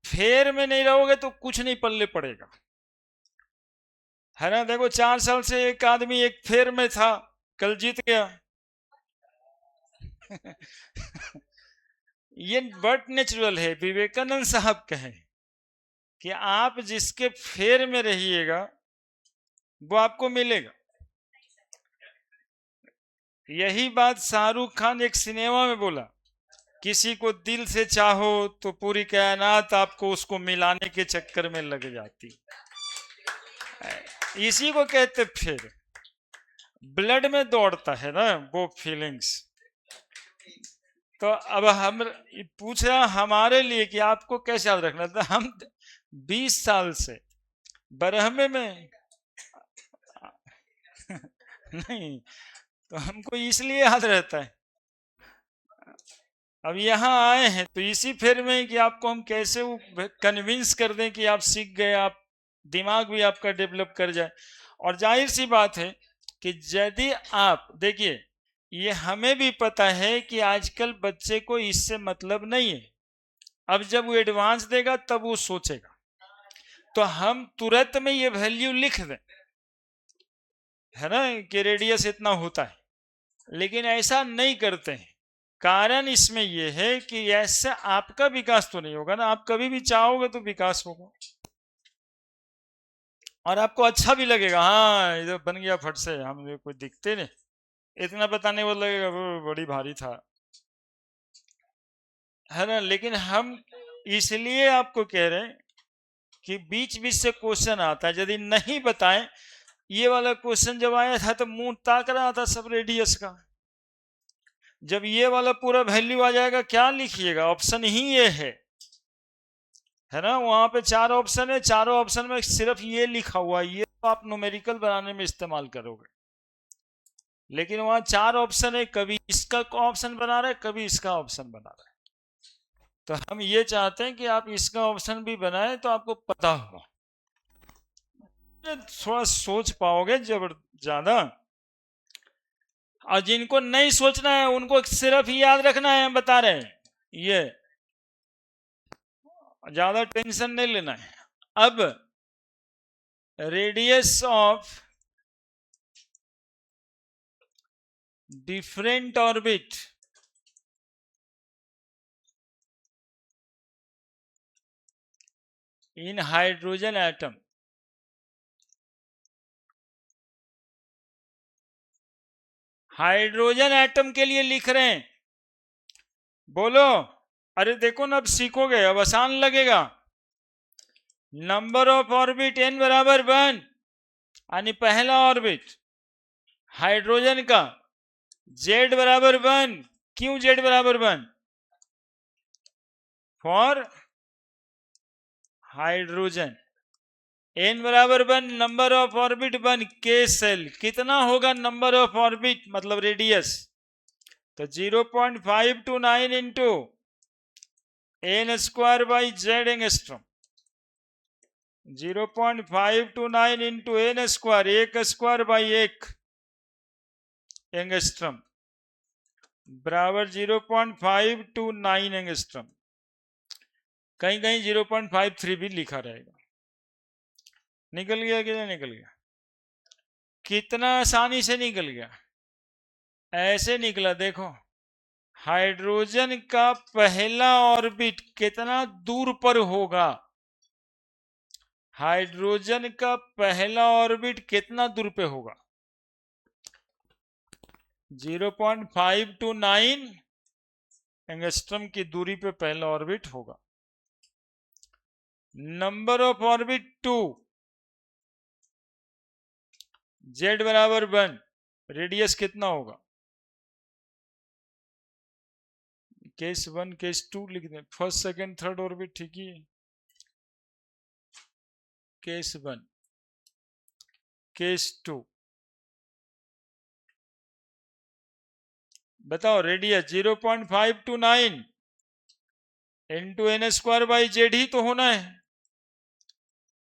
फेर में नहीं रहोगे तो कुछ नहीं पल्ले पड़ेगा, है ना। देखो 4 साल से एक आदमी एक फेर में था, कल जीत गया। ये बट नेचुरल है। विवेकानंद साहब कहे कि आप जिसके फेर में रहिएगा वो आपको मिलेगा। यही बात शाहरुख खान एक सिनेमा में बोला, किसी को दिल से चाहो तो पूरी कायनात आपको उसको मिलाने के चक्कर में लग जाती। इसी को कहते फिर ब्लड में दौड़ता है ना वो फीलिंग्स। तो अब हम पूछ रहे हमारे लिए कि आपको कैसे याद रखना था। हम 20 साल से बरहमे में नहीं, तो हमको इसलिए याद रहता है। अब यहाँ आए हैं तो इसी फेर में कि आपको हम कैसे कन्विंस कर दें कि आप सीख गए, आप दिमाग भी आपका डेवलप कर जाए। और जाहिर सी बात है कि यदि आप देखिए, ये हमें भी पता है कि आजकल बच्चे को इससे मतलब नहीं है। अब जब वो एडवांस देगा तब वो सोचेगा, तो हम तुरंत में ये वैल्यू लिख दें, है ना, कि रेडियस इतना होता है, लेकिन ऐसा नहीं करते हैं। कारण इसमें यह है कि ऐसे आपका विकास तो नहीं होगा ना। आप कभी भी चाहोगे तो विकास होगा और आपको अच्छा भी लगेगा, हाँ इधर बन गया फट से, हम कोई दिखते नहीं, इतना बताने वो लगेगा वो बड़ी भारी था, है ना। लेकिन हम इसलिए आपको कह रहे हैं कि बीच बीच से क्वेश्चन आता है, यदि नहीं बताएं। ये वाला क्वेश्चन जब आया था तो मुंह ताक रहा था सब रेडियस का। जब ये वाला पूरा वैल्यू आ जाएगा क्या लिखिएगा, ऑप्शन ही ये है ना। वहां पे 4 ऑप्शन है, चारों ऑप्शन में सिर्फ ये लिखा हुआ है, ये तो आप न्यूमेरिकल बनाने में इस्तेमाल करोगे, लेकिन वहां 4 ऑप्शन है, कभी इसका ऑप्शन बना रहा है, कभी इसका ऑप्शन बना रहा है। तो हम ये चाहते हैं कि आप इसका ऑप्शन भी बनाएं तो आपको पता होगा, थोड़ा सोच पाओगे जब ज्यादा। और जिनको नहीं सोचना है उनको सिर्फ याद रखना है, हम बता रहे हैं, ये ज्यादा टेंशन नहीं लेना है। अब radius of different orbit in hydrogen atom, hydrogen atom के लिए लिख रहे हैं, बोलो। अरे देखो ना, अब सीखोगे, अब आसान लगेगा। नंबर ऑफ ऑर्बिट n बराबर 1, यानी पहला ऑर्बिट हाइड्रोजन का, z बराबर 1। क्यों z बराबर 1? For hydrogen. n बराबर 1, number of orbit 1, k shell कितना होगा नंबर ऑफ ऑर्बिट मतलब रेडियस, तो 0.529 into n square by Z angstrom, 0.529 into n square, 1 square by 1 angstrom बराबर 0.529 एंगस्ट्रॉम। कहीं कहीं 0.53 भी लिखा रहेगा। निकल गया कि नहीं निकल गया? कितना आसानी से निकल गया, ऐसे निकला। देखो हाइड्रोजन का पहला ऑर्बिट कितना दूर पर होगा, हाइड्रोजन का पहला ऑर्बिट कितना दूर पे होगा, 0.529 एंगस्ट्रॉम की दूरी पे पहला ऑर्बिट होगा। नंबर ऑफ ऑर्बिट 2, z बराबर 1, रेडियस कितना होगा, केस 1 केस 2 लिख दें, फर्स्ट सेकंड थर्ड ऑर्बिट ठीक ही है। केस 1 केस 2, बताओ radius 0.529 into n square by Z ही तो होना है,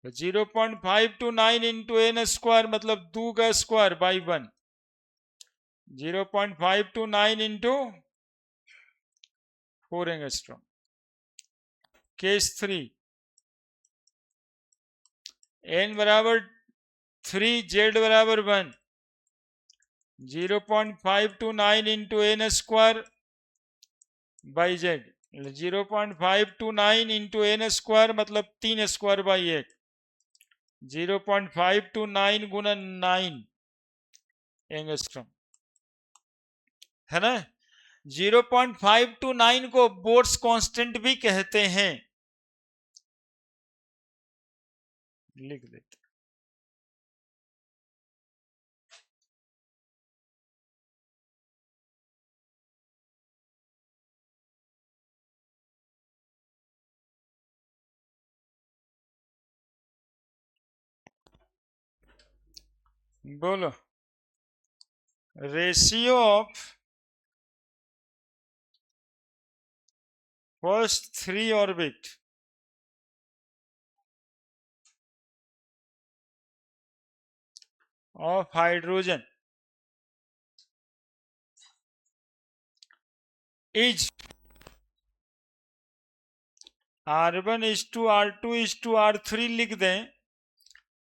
तो 0.529 इंटू एन स्क्वायर मतलब 2 का square by 1, 0.529 into 4 angstrom. Case 3, N बराबर 3, जेड बराबर 1, 0.529 into N square by Z, 0.529 into N square मतलब 3 स्क्वायर बाई 1, 0.529 गुना 9 एंगस्ट्रॉम, है ना। 0.529 को बोर्स कांस्टेंट भी कहते हैं, लिख देते। बोलो, ratio of first 3 orbit of hydrogen is R1 is to R2 is to R3 लिख दें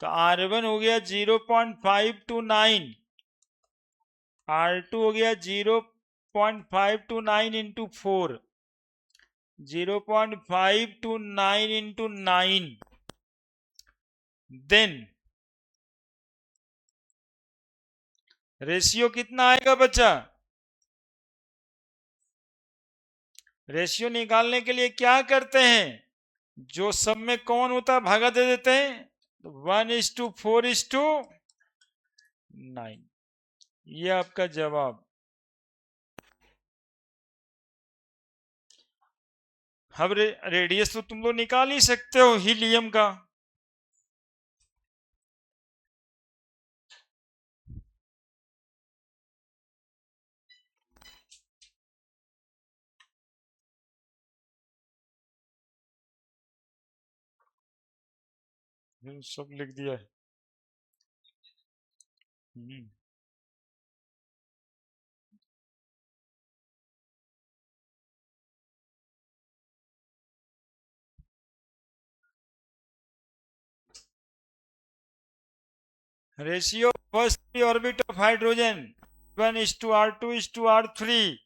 तो R1 हो गया 0.529, R2 हो गया 0.529 इंटू 4, 0.529 इंटू 9, देन रेशियो कितना आएगा बच्चा? रेशियो निकालने के लिए क्या करते हैं, जो सब में कौन होता है भागा दे देते हैं, 1:4:9। ये आपका जवाब। अब रेडियस तो तुम लोग निकाल ही सकते हो हीलियम का, सब लिख दिया है। Ratio first orbit of hydrogen 1:R2:R3।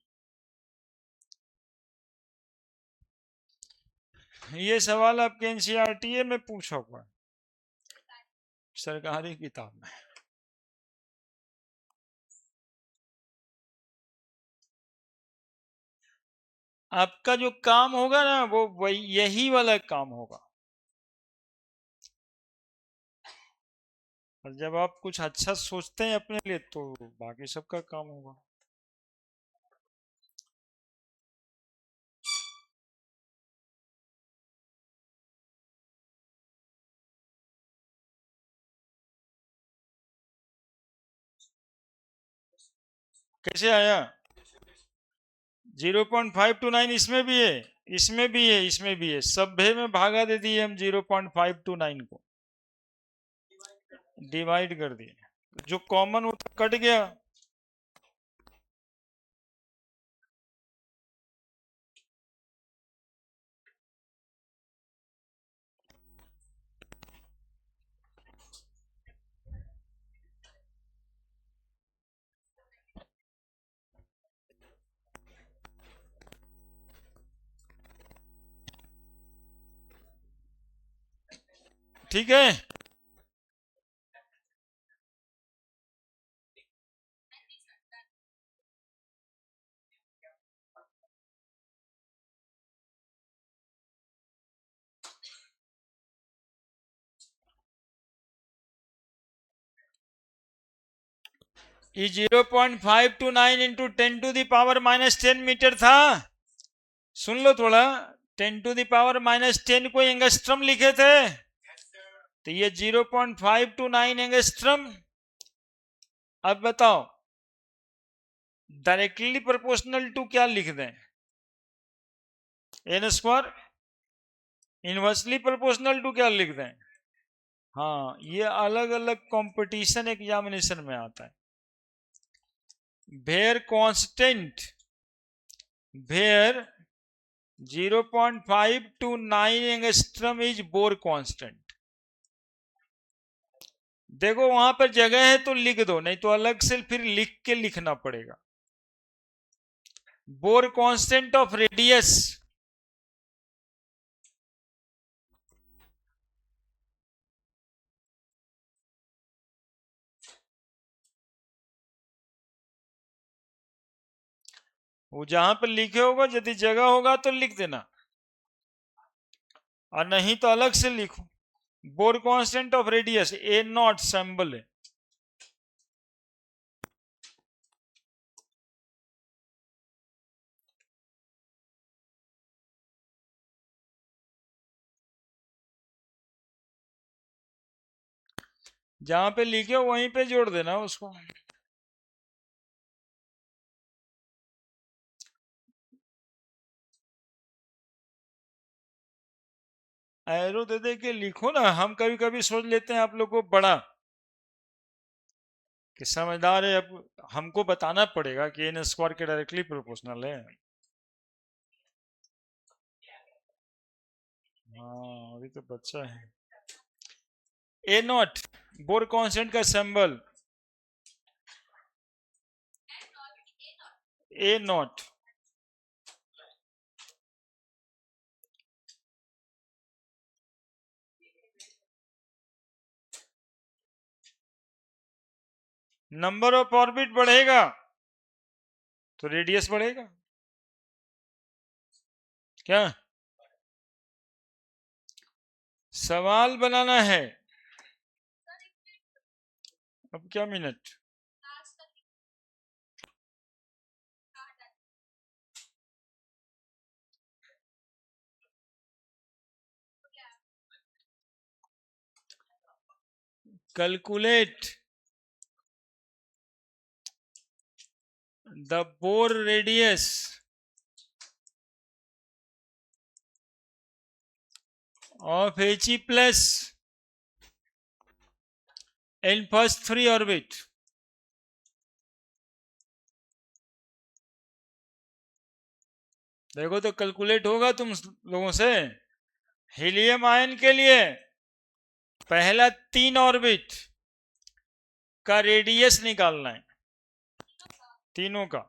ये सवाल आपके एनसीईआरटी में पूछा हुआ है, सरकारी किताब में। आपका जो काम होगा ना वो वही यही वाला काम होगा, और जब आप कुछ अच्छा सोचते हैं अपने लिए तो बाकी सबका काम होगा। कैसे आया? 0.529 इसमें भी है, इसमें भी है, इसमें भी है, सभ्य में भागा दे दिए हम 0.529 को, डिवाइड कर दिए, जो कॉमन होता कट गया। ठीक है, ये 0.529 इंटू 10⁻⁻10 मीटर था। सुन लो थोड़ा, 10⁻⁻10 को एंगस्ट्रम लिखे थे, तो ये 0.529 एंगस्ट्रम। अब बताओ डायरेक्टली प्रोपोर्शनल टू क्या लिख दें, N square, inversely proportional to क्या लिख दें, हाँ, ये अलग अलग कंपटीशन एग्जामिनेशन में आता है। Where constant, where 0.5 to 9 angstrom is Bohr constant. देखो वहां पर जगह है तो लिख दो, नहीं तो अलग से फिर लिख के लिखना पड़ेगा। बोर कांस्टेंट ऑफ रेडियस, वो जहां पर लिखे होगा, यदि जगह होगा तो लिख देना, और नहीं तो अलग से लिखो। Bore constant of radius A not symbol है। जहां पे लिखे हो वहीं पे जोड़ देना उसको। एरो दे दे के लिखो ना। हम कभी कभी सोच लेते हैं आप लोग को बड़ा कि समझदार है, अब हमको बताना पड़ेगा कि एन स्क्वायर के डायरेक्टली प्रोपोर्शनल है। हाँ, अभी तो बच्चा है। ए नॉट बोर कांस्टेंट का symbol A not. Number of orbit बढ़ेगा तो रेडियस बढ़ेगा। क्या सवाल बनाना है? अब क्या minute? Calculate the bore radius of He plus in first 3 orbit। देखो तो कैलकुलेट होगा तुम लोगों से। हीलियम आयन के लिए पहला 3 ऑर्बिट का रेडियस निकालना है, तीनों का।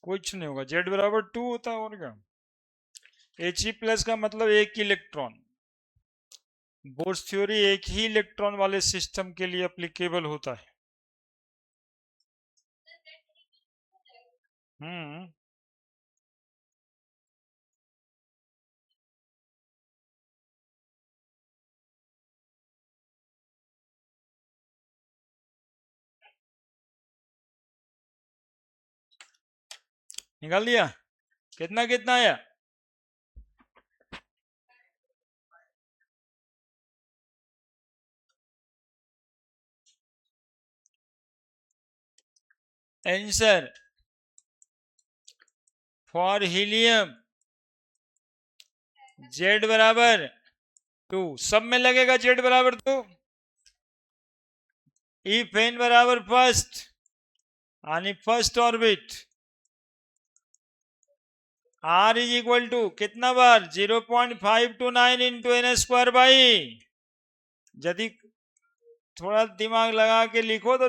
कुछ नहीं होगा, जेड बराबर 2 होता है और क्या। He प्लस का मतलब एक इलेक्ट्रॉन। बोर्स थ्योरी एक ही इलेक्ट्रॉन वाले सिस्टम के लिए एप्लीकेबल होता है। हम्म निकाल दिया। कितना कितना आया? आंसर फॉर हीलियम जेड बराबर 2, सब में लगेगा जेड बराबर 2। इफ एन बराबर फर्स्ट यानी first orbit, R is equal to कितना बार 0.529 इंटू एन स्क्वायर बाई। यदि थोड़ा दिमाग लगा के लिखो तो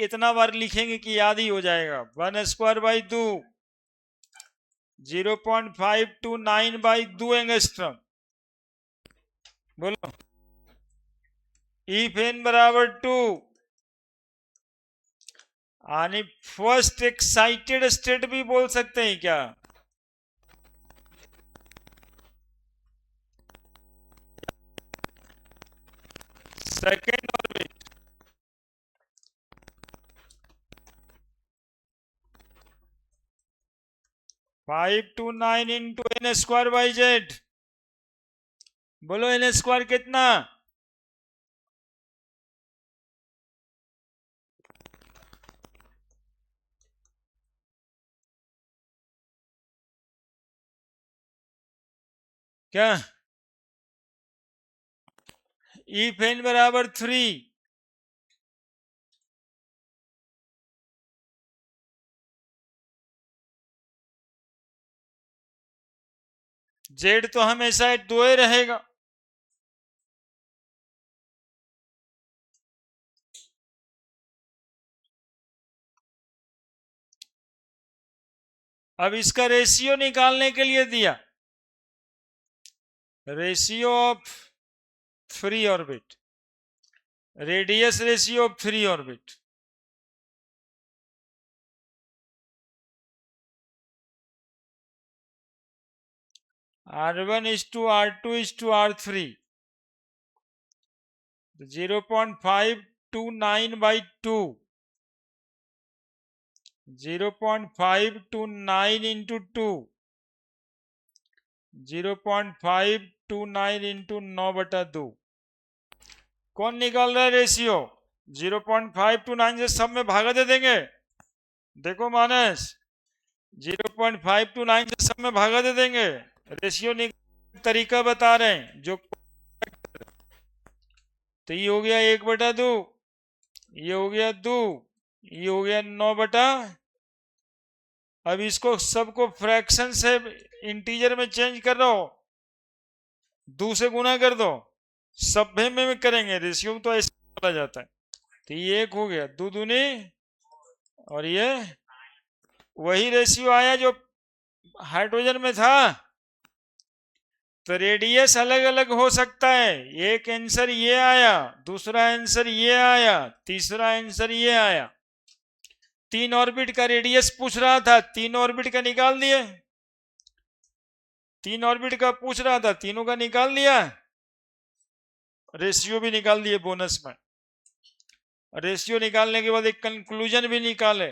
इतना बार लिखेंगे कि याद ही हो जाएगा। 1 स्क्वायर बाई 2 0.529 बाई 2 एंगस्ट्रॉम। बोलो इफ n बराबर 2 आणि फर्स्ट एक्साइटेड स्टेट भी बोल सकते हैं क्या? Second orbit 529 into n square by Z. बोलो n स्क्वायर कितना? क्या? इफ n बराबर 3 जेड तो हमेशा 2 ही रहेगा। अब इसका रेशियो निकालने के लिए दिया, ratio of free orbit, radius ratio of free orbit. R1 is to R2 is to R3, 0.529 by 2, 0.529 into 2, 0.529 into 9/2। कौन निकाल रहा है रेशियो? 0.529 से सब में भागा दे देंगे। देखो मानस, 0.529 से सब में भागा दे देंगे। रेशियो तरीका बता रहे हैं जो, तो ये हो गया 1/2, ये हो गया 2, ये हो गया 9। अब इसको सबको फ्रैक्शन से इंटीजर में चेंज कर दो, 2 से गुना कर दो, सभ्य में करेंगे रेशियो तो ऐसे चला जाता है। तो ये 1 हो गया, 2 दूनी, और ये वही रेशियो आया जो हाइड्रोजन में था। तो रेडियस अलग अलग हो सकता है। एक आंसर ये आया, दूसरा आंसर ये आया, तीसरा आंसर ये आया। 3 ऑर्बिट का रेडियस पूछ रहा था, 3 ऑर्बिट का निकाल दिए। 3 ऑर्बिट का पूछ रहा था, तीनों का निकाल दिया। रेशियो भी निकाल दिए बोनस में। रेशियो निकालने के बाद एक कंक्लूजन भी निकाले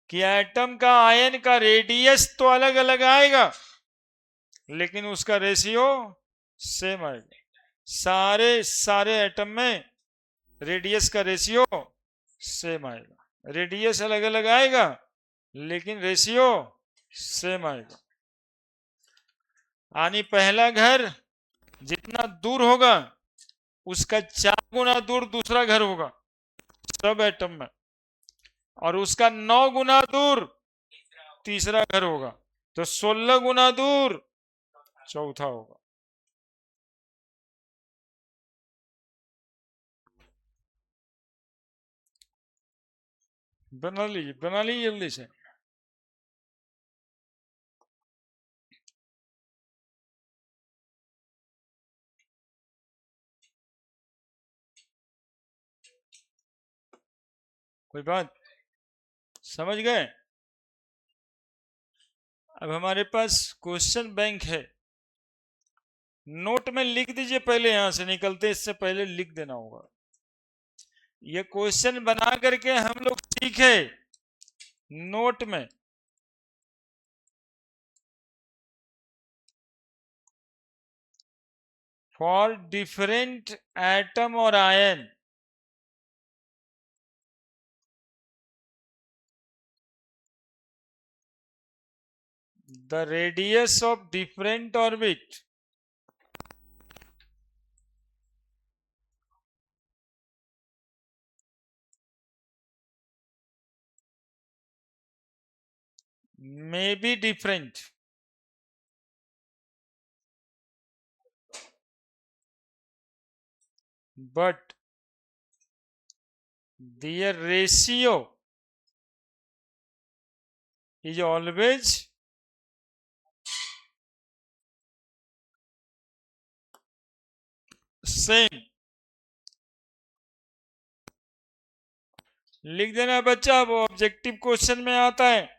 कि एटम का आयन का रेडियस तो अलग अलग आएगा लेकिन उसका रेशियो सेम आएगा। सारे एटम में रेडियस का रेशियो सेम आएगा। रेडियस अलग अलग आएगा लेकिन रेशियो सेम आएगा। यानी पहला घर जितना दूर होगा उसका 4 गुना दूर दूसरा घर होगा सब एटम में, और उसका 9 गुना दूर तीसरा घर होगा, तो 16 गुना दूर चौथा होगा। बना लीजिए जल्दी से। कोई बात समझ गए? अब हमारे पास क्वेश्चन बैंक है, नोट में लिख दीजिए पहले, यहां से निकलते इससे पहले लिख देना होगा। ये क्वेश्चन बना करके हम लोग सीखे नोट में। फॉर डिफरेंट एटम और ion the radius of different orbit may be different but their ratio is always same लिख देना बच्चा, वो ऑब्जेक्टिव क्वेश्चन में आता है।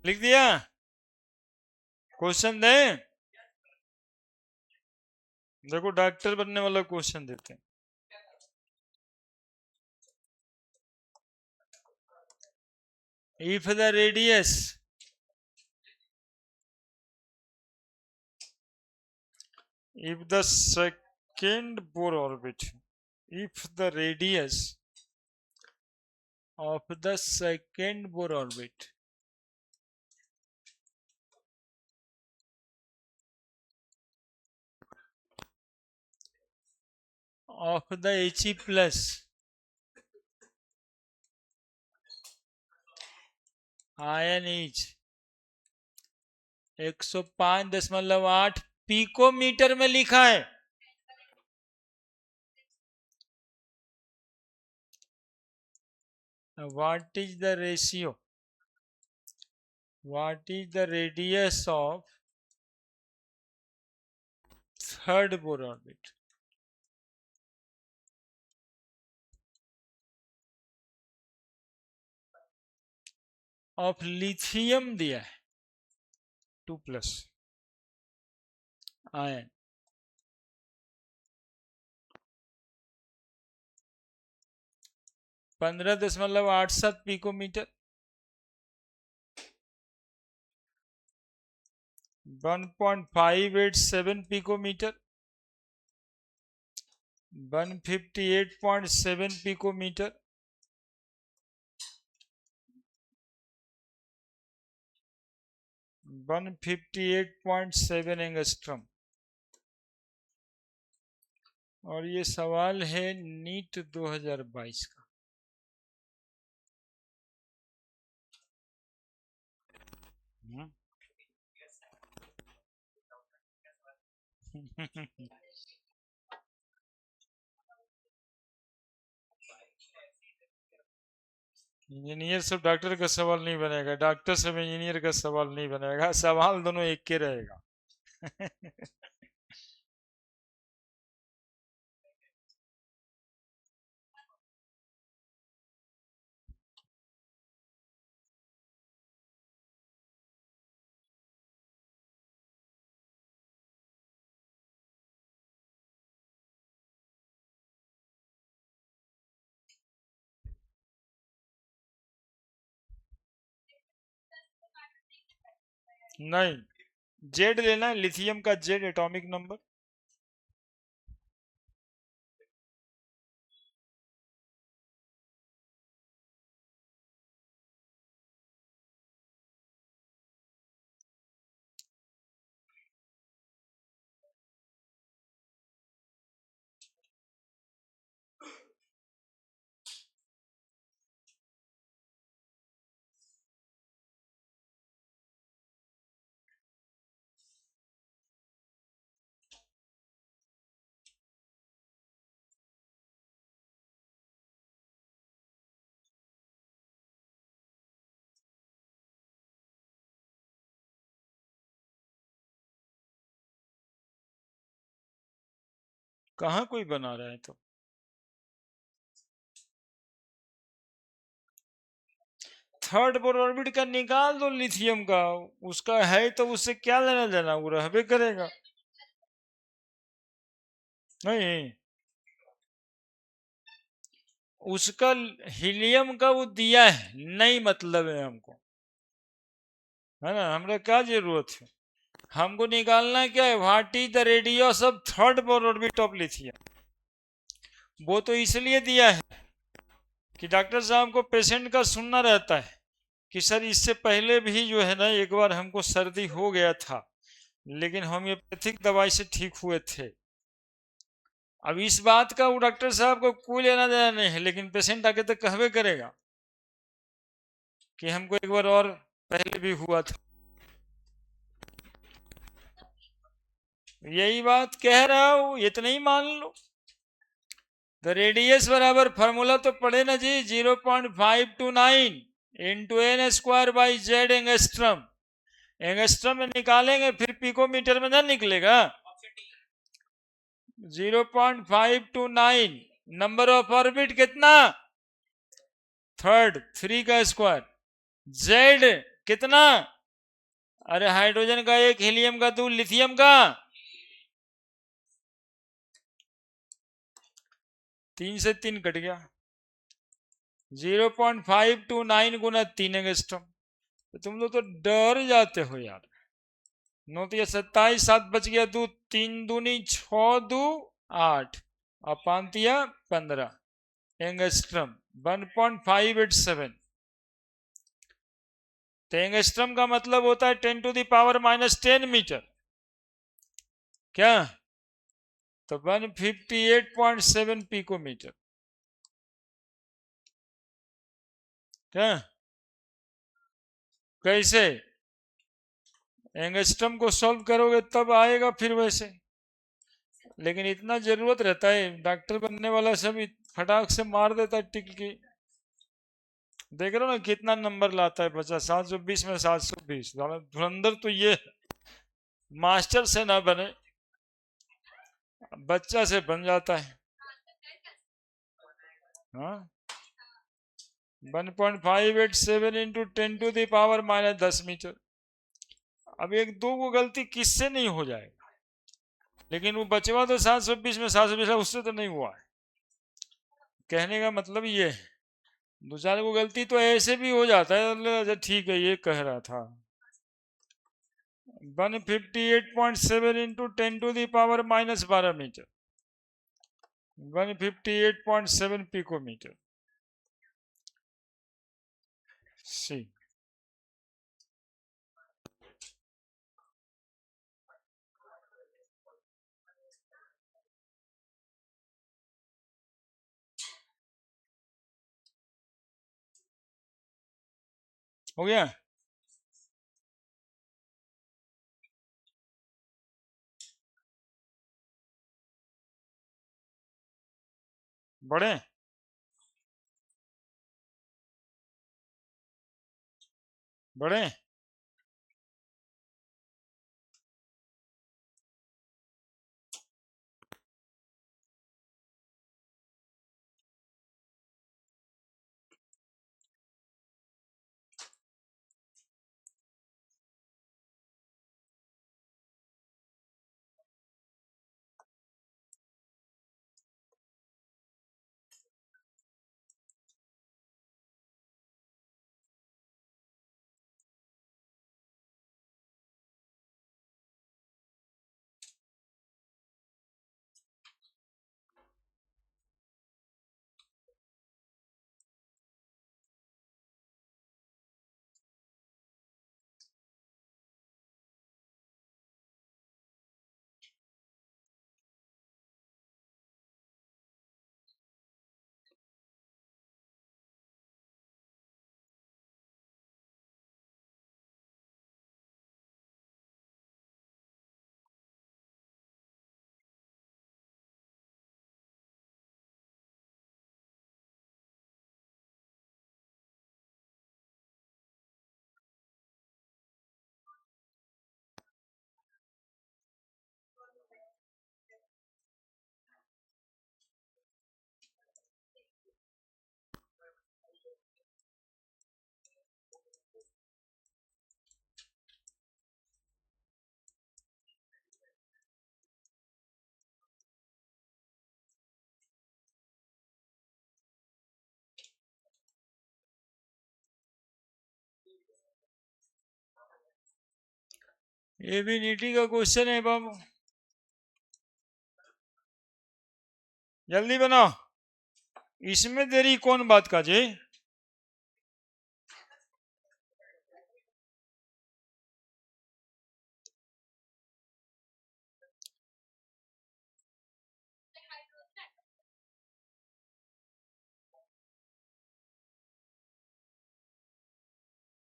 लिख दिया, क्वेश्चन दें। देखो डॉक्टर बनने वाला क्वेश्चन देते हैं। If the radius if the second Bohr orbit, if the radius of the second Bohr orbit of the He plus ion is 105.8 picometre में लिखा है। What is the ratio? What is the radius of third Bohr orbit? Of lithium दिया है 2+ ion, 15.87 picometre, 1.587 picometre, 158.7 picometre, 158.7 angstrom. और ये सवाल है NEET 2022 का। इंजीनियर सब डॉक्टर का सवाल नहीं बनेगा, डॉक्टर सब इंजीनियर का सवाल नहीं बनेगा, सवाल दोनों एक के रहेगा। नहीं, जेड लेना है, लिथियम का जेड एटॉमिक नंबर। कहाँ कोई बना रहा है? तो थर्ड बोर ऑर्बिट का निकाल दो लिथियम का, उसका है तो उससे क्या लेना देना, वो रहबे करेगा। नहीं, उसका हीलियम का वो दिया है, नहीं मतलब है हमको। है ना, हमरा क्या जरूरत है, हमको निकालना क्या है, what is the radius of third Bohr orbit of lithium. वो तो इसलिए दिया है कि डॉक्टर साहब को पेशेंट का सुनना रहता है कि सर इससे पहले भी जो है ना एक बार हमको सर्दी हो गया था, लेकिन होम्योपैथिक दवाई से ठीक हुए थे। अब इस बात का वो डॉक्टर साहब को कोई लेना देना नहीं है, लेकिन पेशेंट आके तो कहवे करेगा कि हमको एक बार और पहले भी हुआ था। यही बात कह रहा हूं, इतना ही मान लो। तो रेडियस बराबर फॉर्मूला तो पढ़े ना जी, 0.529 into N square by Z angstrom. Angstrom में निकालेंगे फिर पिकोमीटर में ना निकलेगा। 0.529 नंबर ऑफ ऑर्बिट कितना, थर्ड, 3 का स्क्वायर, जेड कितना, अरे हाइड्रोजन का 1, हीलियम का 2, लिथियम का 3 से 3 कट गया, 0.529 गुना 3 एंगस्ट्रम। तो तुम लोग तो डर जाते हो यार। 9 तो 27, 7 बच गया, 2 3 दूनी 6 2 8 और 5 15 एंगस्ट्रम 1.587। तो एंगस्ट्रम का मतलब होता है 10 टू द पावर -10 मीटर, क्या, तो 158.7 पिकोमीटर, क्या, कैसे एंगस्ट्रम को सॉल्व करोगे तब आएगा फिर वैसे। लेकिन इतना जरूरत रहता है, डॉक्टर बनने वाला सब फटाक से मार देता है टिक की। देख रहे हो ना कितना नंबर लाता है बच्चा, 720 में 720। धुरंधर तो ये मास्टर से ना बने, बच्चा से बन जाता है। हाँ, 1.587 into 10 to the power -10 metre. अब एक दो को गलती किससे नहीं हो जाएगा, लेकिन वो बचवा तो 720 में 720 है, उससे तो नहीं हुआ है। कहने का मतलब ये है, दो चार को गलती तो ऐसे भी हो जाता है, अच्छा ठीक है ये कह रहा था। 158.7 into 10 to the power -12 metre, 158.7 picometre. सी हो गया। बड़े बड़े ये भी नीटी का क्वेश्चन है बाबू, जल्दी बनाओ। इसमें देरी कौन बात का जी?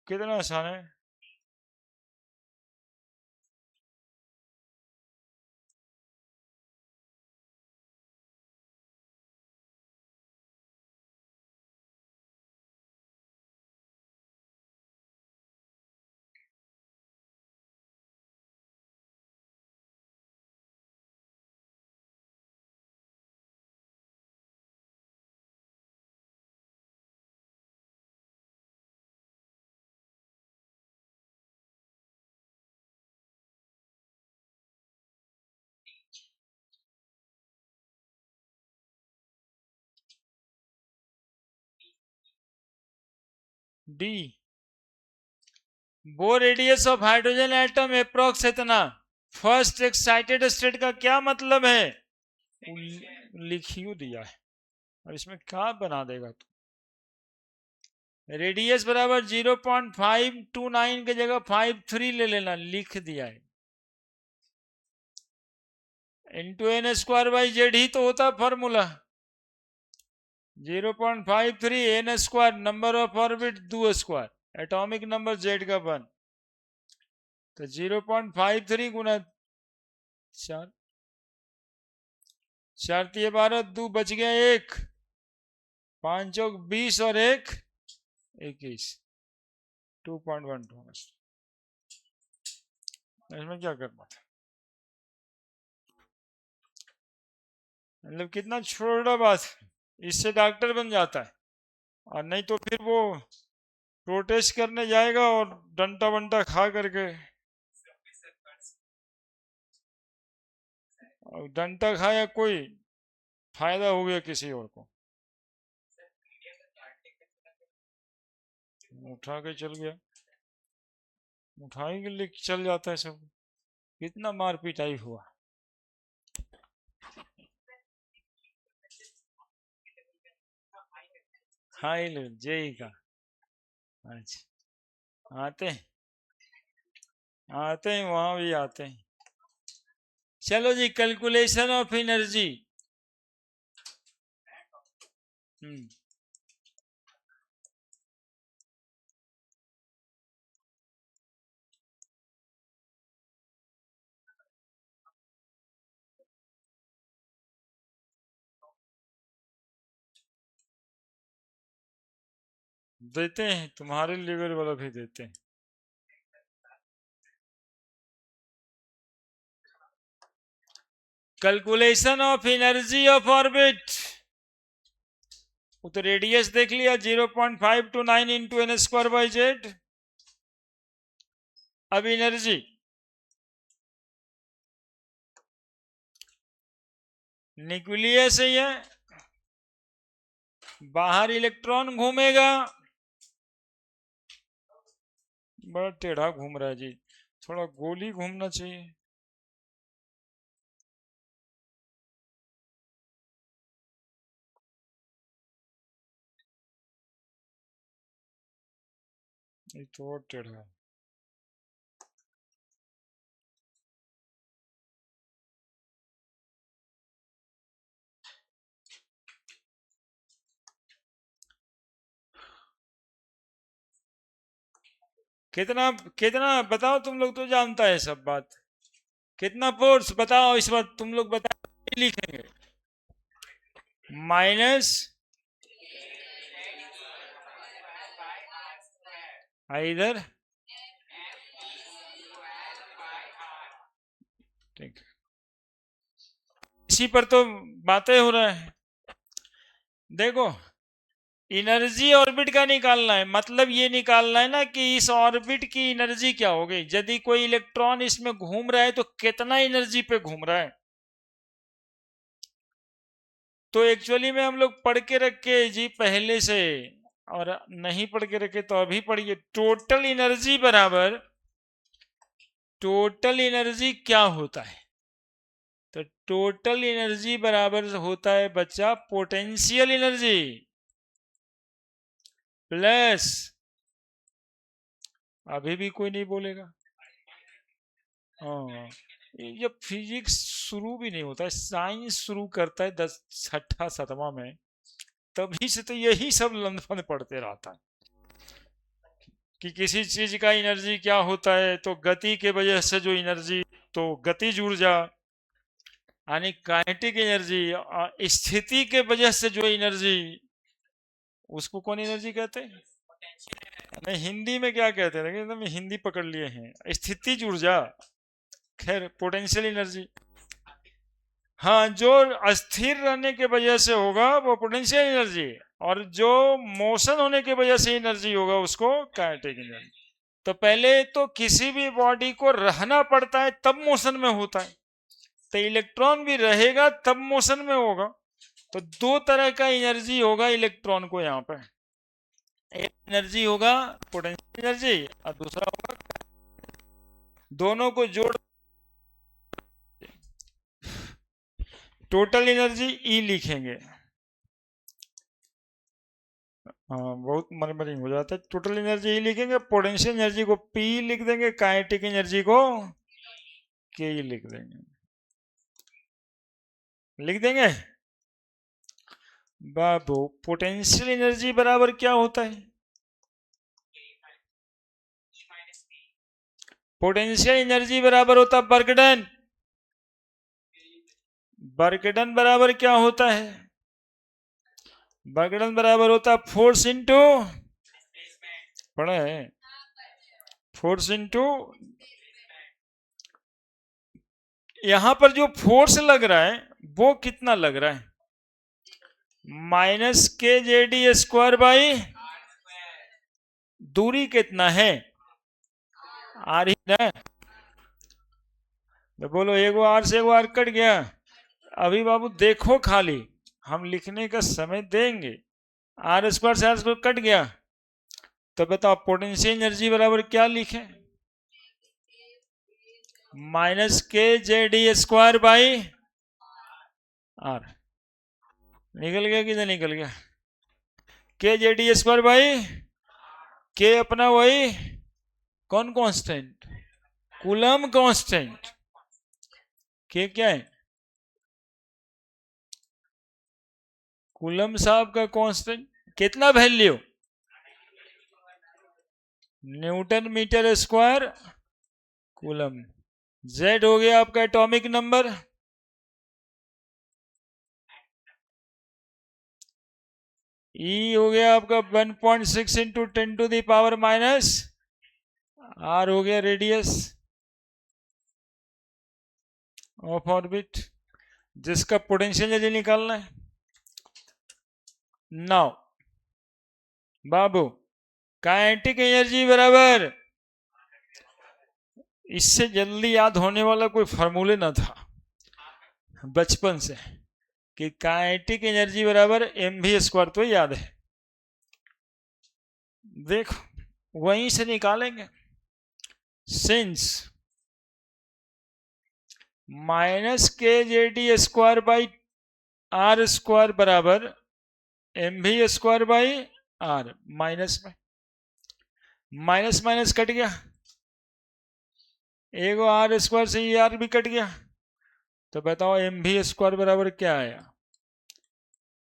कितना आसान है। डी, वो radius of hydrogen atom approx इतना। फर्स्ट एक्साइटेड स्टेट का क्या मतलब है? लिखियो दिया है, और इसमें क्या बना देगा तू? रेडियस बराबर 0.529 की जगह 53 ले लेना, लिख दिया है। Into N square by Z ही तो होता formula. 0.53 N square, number of orbit 2 square, atomic number Z का 1, तो 0.53 गुना 4, 4 तिये 12, 2 बच गया 1, 5 चौक 20 और 1 21, 2.12। इसमें क्या करना था? मतलब कितना छोटा बात, इससे डॉक्टर बन जाता है, और नहीं तो फिर वो प्रोटेस्ट करने जाएगा और डंटा वंटा खा करके, और डंटा खाया कोई फायदा हो गया किसी और को, उठा के चल गया, उठाई के लिए चल जाता है सब। कितना मार पिटाई हुआ। हाई लेवल जेई का, अच्छा आते हैं, आते हैं, वहां भी आते हैं। चलो जी, कैलकुलेशन ऑफ एनर्जी। देते हैं, तुम्हारे लेवल वाला भी देते हैं। Calculation of energy of orbit, वो तो रेडियस देख लिया 0.529 into N square by Z. अब एनर्जी, न्यूक्लियस है ये, बाहर इलेक्ट्रॉन घूमेगा, बड़ा टेढ़ा घूम रहा है जी, थोड़ा गोली घूमना चाहिए। ये तो और टेढ़ा है। कितना कितना बताओ, तुम लोग तो जानता है सब बात। कितना फोर्स बताओ, इस बार तुम लोग बताओ, लिखेंगे। माइनस इधर, ठीक, इसी पर तो बातें हो रहा है। देखो, एनर्जी ऑर्बिट का निकालना है, मतलब ये निकालना है ना कि इस ऑर्बिट की एनर्जी क्या हो गई। यदि कोई इलेक्ट्रॉन इसमें घूम रहा है तो कितना एनर्जी पे घूम रहा है। तो एक्चुअली में हम लोग पढ़ के रखे जी पहले से, और नहीं पढ़ के रखे तो अभी पढ़िए। टोटल एनर्जी बराबर टोटल एनर्जी क्या होता है? तो टोटल एनर्जी बराबर होता है बच्चा पोटेंशियल एनर्जी प्लस, अभी भी कोई नहीं बोलेगा। हाँ, जब फिजिक्स शुरू भी नहीं होता है, साइंस शुरू करता है 10 छठा 7वां में, तभी से तो यही सब लंदफंद पड़ते रहता है कि किसी चीज का एनर्जी क्या होता है। तो गति के वजह से जो एनर्जी, तो गतिज ऊर्जा यानी काइनेटिक एनर्जी, स्थिति के वजह से जो एनर्जी, उसको कौन एनर्जी कहते हैं? नहीं, हिंदी में क्या कहते हैं, लेकिन हम हिंदी पकड़ लिए हैं, स्थितिज ऊर्जा। खैर, पोटेंशियल एनर्जी। हाँ, जो अस्थिर रहने के वजह से होगा वो पोटेंशियल एनर्जी, और जो मोशन होने की वजह से एनर्जी होगा उसको काइनेटिक एनर्जी। तो पहले तो किसी भी बॉडी को रहना पड़ता है तब मोशन में होता है, तो इलेक्ट्रॉन भी रहेगा तब मोशन में होगा। तो दो तरह का एनर्जी होगा इलेक्ट्रॉन को यहाँ पे, एक एनर्जी होगा पोटेंशियल एनर्जी और दूसरा होगा, दोनों को जोड़ टोटल एनर्जी ई लिखेंगे। हाँ, बहुत मरमरिंग हो जाता है। टोटल एनर्जी ई लिखेंगे, पोटेंशियल एनर्जी को पी लिख देंगे, काइनेटिक एनर्जी को के लिख देंगे। लिख देंगे बाबू, पोटेंशियल एनर्जी बराबर क्या होता है? पोटेंशियल एनर्जी बराबर होता है वर्क डन। वर्क डन बराबर क्या होता है? वर्क डन बराबर होता है फोर्स इंटू, पढ़ा है, फोर्स इंटू, यहां पर जो फोर्स लग रहा है वो कितना लग रहा है? Minus K J D square by, दूरी कितना है? आर ही ना। तो बोलो, एगो आर से एगो आर कट गया। अभी बाबू देखो, खाली हम लिखने का समय देंगे। आर स्क्वायर से आर स्क्वायर कट गया, तो बताओ पोटेंशियल एनर्जी बराबर क्या लिखें? Minus K J D square by are. निकल गया कि नहीं निकल गया? के जे डी स्क्वायर बाई के अपना वही कौन कांस्टेंट? Coulomb constant. के क्या है? कूलम साहब का कांस्टेंट कितना value? Newton metre square coulomb. Z हो गया आपका एटॉमिक नंबर, ई हो गया आपका 1.6 into 10 to the power minus, R हो गया रेडियस ऑफ ऑर्बिट, जिसका पोटेंशियल एनर्जी निकालना है। नाउ बाबू, काइनेटिक एनर्जी बराबर, इससे जल्दी याद होने वाला कोई फार्मूले ना था बचपन से, कि काइनेटिक एनर्जी बराबर एम वी स्क्वायर, तो याद है। देखो वहीं से निकालेंगे, since minus K J D square by R square बराबर M V square by R, minus में माइनस माइनस कट गया, एगो आर स्क्वायर से ये आर भी कट गया, तो बताओ एम वी स्क्वायर बराबर क्या आया?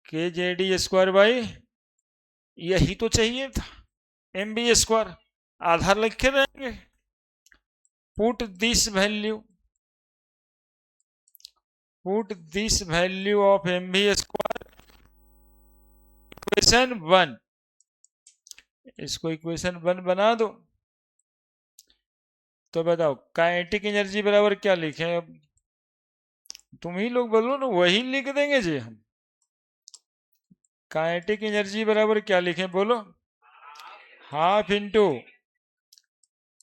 के जे डी स्क्वायर बाई, यही तो चाहिए था, एम वी स्क्वायर। आधार लिखे रहेंगे, put this value, put this value of M V square equation 1, इसको इक्वेशन 1 बना दो। तो बताओ काइनेटिक एनर्जी बराबर क्या लिखें? अब तुम ही लोग बोलो ना, वही लिख देंगे जी हम। काइनेटिक एनर्जी बराबर क्या लिखें बोलो? हाफ इंटू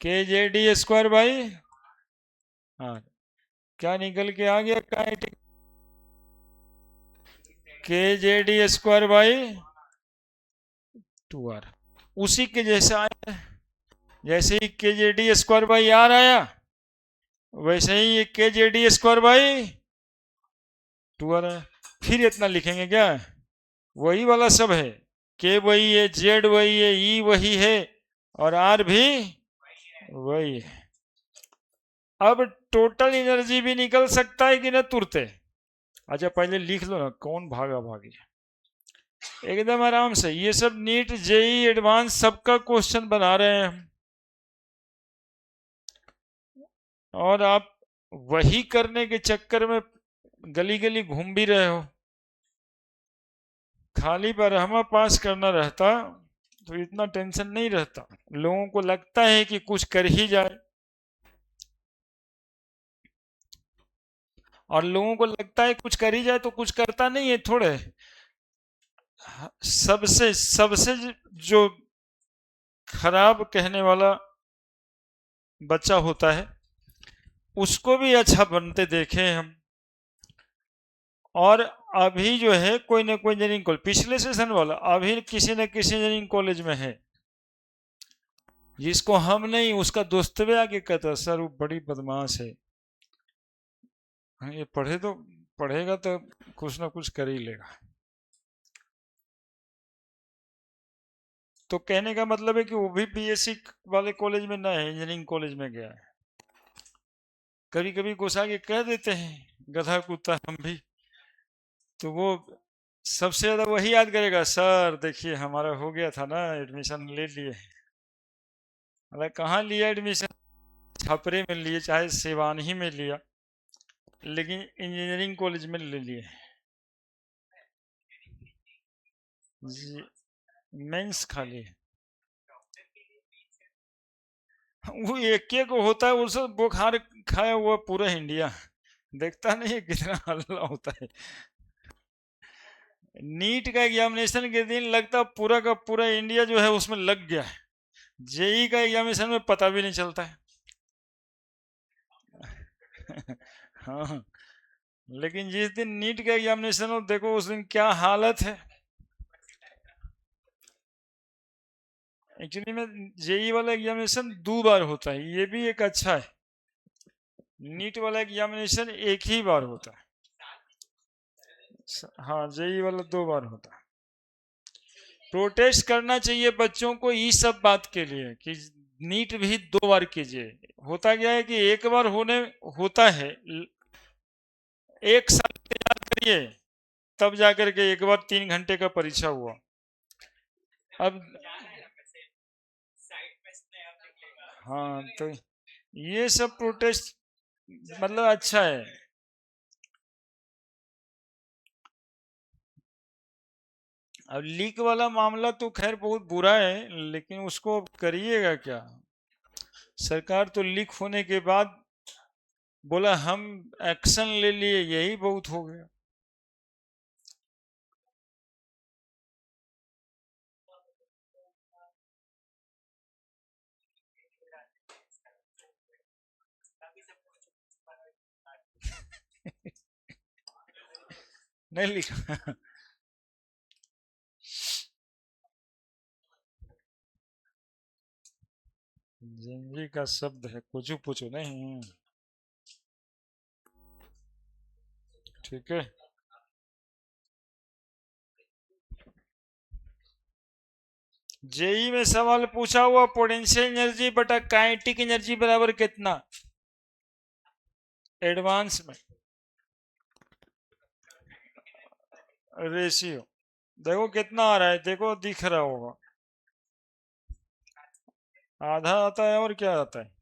के J D square by are. क्या निकल के आ गया? काइनेटिक के J D square by 2r, उसी के जैसा आया, जैसे ही के J D square by are आया वैसे ही ये के J D square by 2r है। फिर इतना लिखेंगे क्या? वही वाला सब है, के वही है, जेड वही है, ई वही है, और आर भी वही है। अब टोटल एनर्जी भी निकल सकता है कि ना तुरते? अच्छा पहले लिख लो ना कौन भागा भागी, एकदम आराम से। ये सब नीट जेई एडवांस सबका क्वेश्चन बना रहे हैं हम, और आप वही करने के चक्कर में गली गली घूम भी रहे हो। खाली बरहमा पास करना रहता तो इतना टेंशन नहीं रहता। लोगों को लगता है कि कुछ कर ही जाए, और लोगों को लगता है कुछ कर ही जाए तो कुछ करता नहीं है थोड़े। सबसे सबसे जो खराब कहने वाला बच्चा होता है उसको भी अच्छा बनते देखे हम। और अभी जो है कोई ना कोई इंजीनियरिंग कॉलेज, पिछले सेशन वाला अभी किसी न किसी इंजीनियरिंग कॉलेज में है, जिसको हम नहीं उसका दोस्त भी आके कहता सर वो बड़ी बदमाश है। ये पढ़े तो पढ़ेगा तो कुछ ना कुछ कर ही लेगा। तो कहने का मतलब है कि वो भी बीएससी वाले कॉलेज में ना है, इंजीनियरिंग कॉलेज में गया है। कभी कभी गुस्सा के कह देते हैं गधा कुत्ता हम भी, तो वो सबसे ज्यादा वही याद करेगा, सर देखिए हमारा हो गया था ना एडमिशन ले लिए। अरे कहाँ लिया एडमिशन? छपरे में लिए चाहे सिवानी में लिया, लेकिन इंजीनियरिंग कॉलेज में ले लिए जी। मेंस खाली है। वो एक एक होता है, उसे बुखार खाया हुआ पूरा इंडिया देखता नहीं है कितना हल्ला होता है। नीट का एग्जामिनेशन के दिन लगता पूरा का पूरा इंडिया जो है उसमें लग गया है। जेई का एग्जामिनेशन में पता भी नहीं चलता है हाँ, लेकिन जिस दिन नीट का एग्जामिनेशन हो देखो उस दिन क्या हालत है। एक्चुअली में जेई वाला एग्जामिनेशन 2 बार होता है, ये भी एक अच्छा है। नीट वाला एग्जामिनेशन एक ही बार होता है। हाँ जेई वाला 2 बार होता है। प्रोटेस्ट करना चाहिए बच्चों को इस सब बात के लिए कि नीट भी 2 बार कीजिए। होता क्या है कि एक बार होने होता है, एक साल तैयार करिए, तब जाकर के एक बार 3 घंटे का परीक्षा हुआ। अब हाँ तो ये सब प्रोटेस्ट मतलब अच्छा है। अब लीक वाला मामला तो खैर बहुत बुरा है, लेकिन उसको करिएगा क्या? सरकार तो लीक होने के बाद बोला हम एक्शन ले लिए, यही बहुत हो गया। नहीं लिखा जिंदगी का शब्द है, कुछ पूछो नहीं। ठीक है। जेई में सवाल पूछा हुआ पोटेंशियल एनर्जी बटा काइनेटिक एनर्जी बराबर कितना, एडवांस में रेशियो। देखो कितना आ रहा है, देखो दिख रहा होगा, आधा आता है और क्या आता है।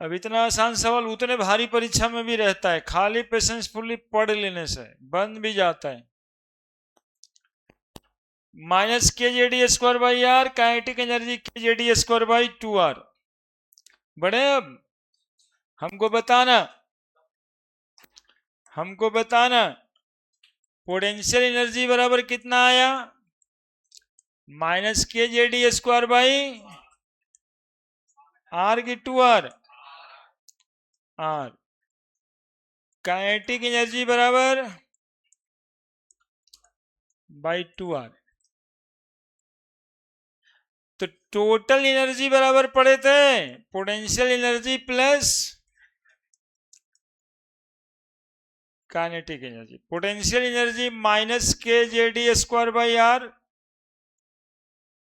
अब इतना आसान सवाल उतने भारी परीक्षा में भी रहता है, खाली पेशेंसफुली पढ़ लेने से बन भी जाता है। Minus K J D square by R, kinetic energy K J D square by 2r। बड़े अब हमको बताना, हमको बताना पोटेंशियल एनर्जी बराबर कितना आया, minus K J D square by R की 2r आर। काइनेटिक एनर्जी बराबर बाई 2r। तो टोटल एनर्जी बराबर पड़े थे potential energy plus kinetic energy. Potential energy minus K J D square by R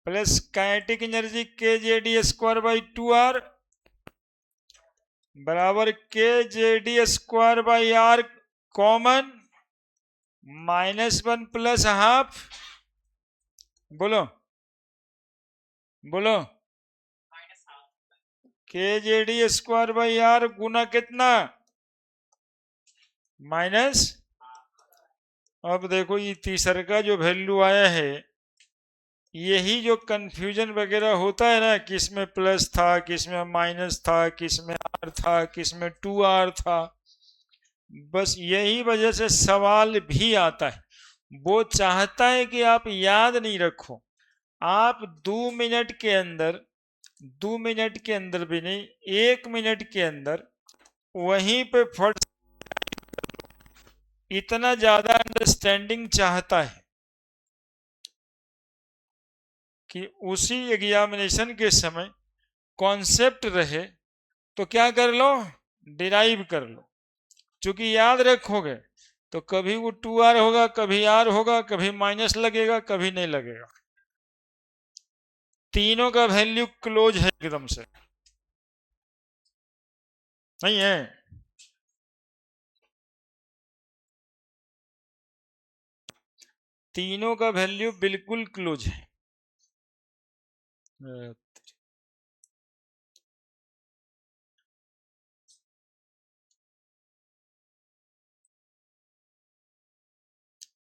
plus kinetic energy K J D square by 2r बराबर K J D square by R common -1 plus half, बोलो बोलो, K J D square by R गुना कितना minus. अब देखो ये तीसरे का जो वैल्यू आया है, यही जो कंफ्यूजन वगैरह होता है ना, किसमें प्लस था किसमें माइनस था किसमें आर था किसमें 2r था, बस यही वजह से सवाल भी आता है। वो चाहता है कि आप याद नहीं रखो, आप 2 मिनट के अंदर, 2 मिनट के अंदर भी नहीं 1 मिनट के अंदर वहीं पे फट, इतना ज्यादा अंडरस्टैंडिंग चाहता है कि उसी एग्जामिनेशन के समय कॉन्सेप्ट रहे। तो क्या कर लो, डिराइव कर लो, क्योंकि याद रखोगे तो कभी वो 2r होगा कभी r होगा कभी माइनस लगेगा कभी नहीं लगेगा। तीनों का वैल्यू क्लोज है एकदम से, नहीं है। तीनों का वैल्यू बिल्कुल क्लोज है।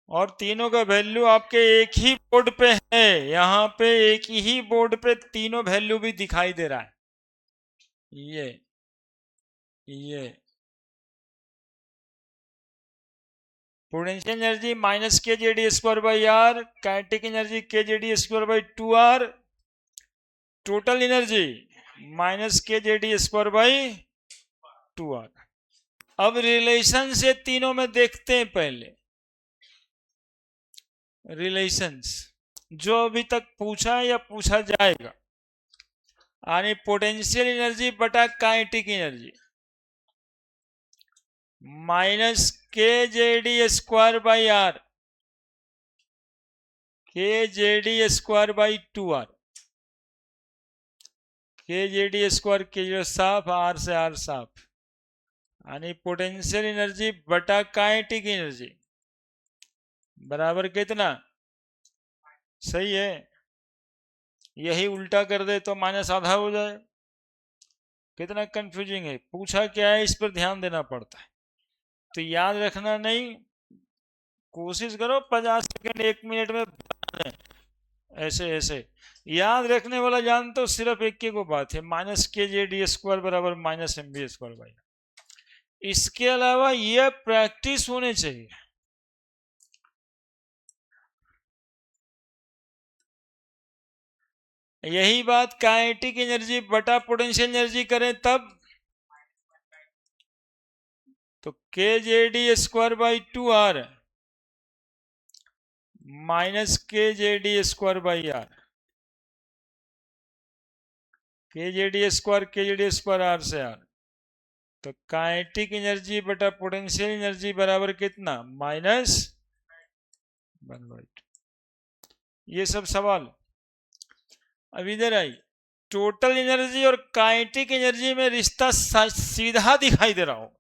और तीनों का वैल्यू आपके एक ही बोर्ड पे है, यहां पे एक ही बोर्ड पे तीनों वैल्यू भी दिखाई दे रहा है। ये potential energy minus K J D square by R, kinetic energy K J D square by 2r, total energy minus K J D square by 2r। अब रिलेशन से तीनों में देखते हैं पहले रिलेशंस जो अभी तक पूछा है या पूछा जाएगा, यानी पोटेंशियल एनर्जी बटा kinetic energy minus K J D square by R, K J D square by 2r, K J D square के जो साफ आर से आर साफ, यानी पोटेंशियल एनर्जी बटा काइनेटिक एनर्जी बराबर कितना, सही है। यही उल्टा कर दे तो माइनस आधा हो जाए। कितना कंफ्यूजिंग है, पूछा क्या है इस पर ध्यान देना पड़ता है। तो याद रखना नहीं, कोशिश करो 50 सेकंड 1 मिनट में ऐसे ऐसे याद रखने वाला। जान तो सिर्फ एक को बात है, minus K J D square बराबर minus M B square by. इसके अलावा यह प्रैक्टिस होने चाहिए। यही बात काइनेटिक एनर्जी बटा पोटेंशियल एनर्जी करें तब, तो K J D square by 2r minus K J D square by R, K J D square R से आर, तो काइनेटिक एनर्जी बटा पोटेंशियल एनर्जी बराबर कितना -1/2। ये सब सवाल। अब इधर आई, टोटल एनर्जी और काइनेटिक एनर्जी में रिश्ता सीधा दिखाई दे रहा हो,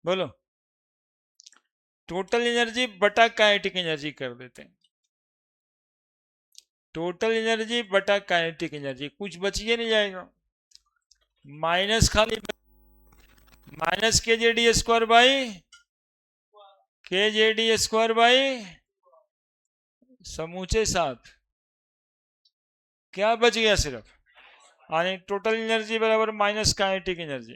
बोलो। टोटल एनर्जी बटा काइनेटिक एनर्जी कर देते हैं, टोटल एनर्जी बटा काइनेटिक एनर्जी, कुछ बचिए नहीं जाएगा। माइनस खाली minus K J D square by के जे डी स्क्वायर बाई समूचे 7, क्या बच गया सिर्फ, यानी टोटल एनर्जी बराबर माइनस काइनेटिक एनर्जी।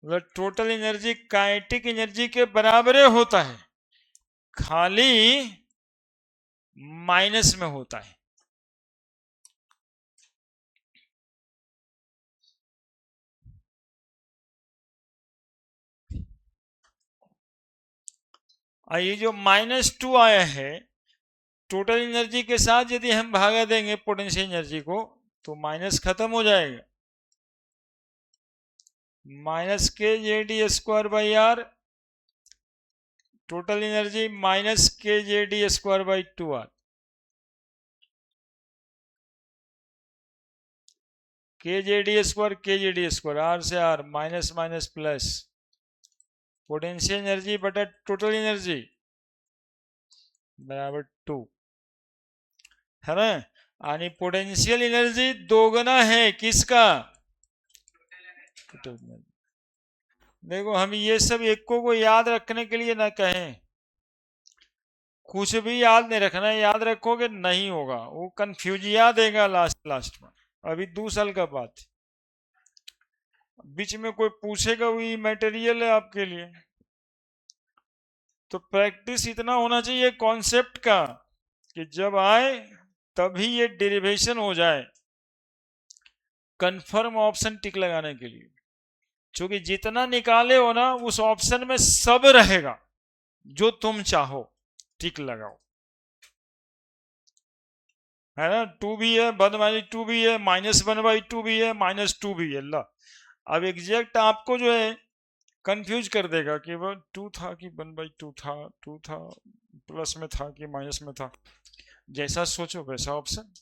मतलब टोटल एनर्जी काइनेटिक एनर्जी के बराबर होता है, खाली माइनस में होता है। ये जो -2 आया है, टोटल एनर्जी के साथ यदि हम भागा देंगे पोटेंशियल एनर्जी को तो माइनस खत्म हो जाएगा, minus K J D square by R, total energy minus K J D square by 2r, K J D square R से R minus minus plus, potential energy बटा टोटल एनर्जी बराबर 2 है ना। आणि पोटेंशियल एनर्जी दोगुना है किसका? देखो हम ये सब एक को याद रखने के लिए ना कहें, कुछ भी याद नहीं रखना है, याद रखोगे नहीं होगा, वो कंफ्यूजिया देगा लास्ट में। अभी 2 साल का बात, बीच में कोई पूछेगा वही मटेरियल है आपके लिए। तो प्रैक्टिस इतना होना चाहिए कॉन्सेप्ट का कि जब आए तभी ये डेरिवेशन हो जाए, कंफर्म ऑप्शन टिक लगाने के लिए। क्योंकि जितना निकाले हो ना उस ऑप्शन में सब रहेगा जो तुम चाहो, टिक लगाओ, है ना। 2 भी है, 1/2 भी है, -1/2 भी है, -2 भी है। ला अब एग्जैक्ट आपको जो है कंफ्यूज कर देगा कि वो 2 था कि 1/2 था, 2 था प्लस में था कि माइनस में था, जैसा सोचो वैसा ऑप्शन।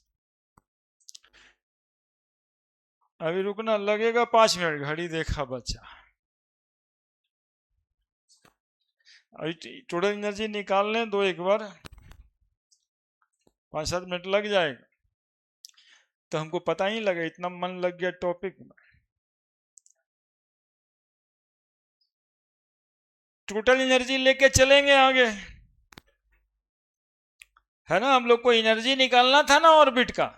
अभी रुकना लगेगा 5 मिनट, घड़ी देखा बच्चा। अभी टोटल एनर्जी निकालने दो एक बार, 5-7 मिनट लग जाएगा तो हमको पता ही लगा, इतना मन लग गया टॉपिक में। टोटल एनर्जी लेके चलेंगे आगे, है ना। हम लोग को एनर्जी निकालना था ना ऑर्बिट का।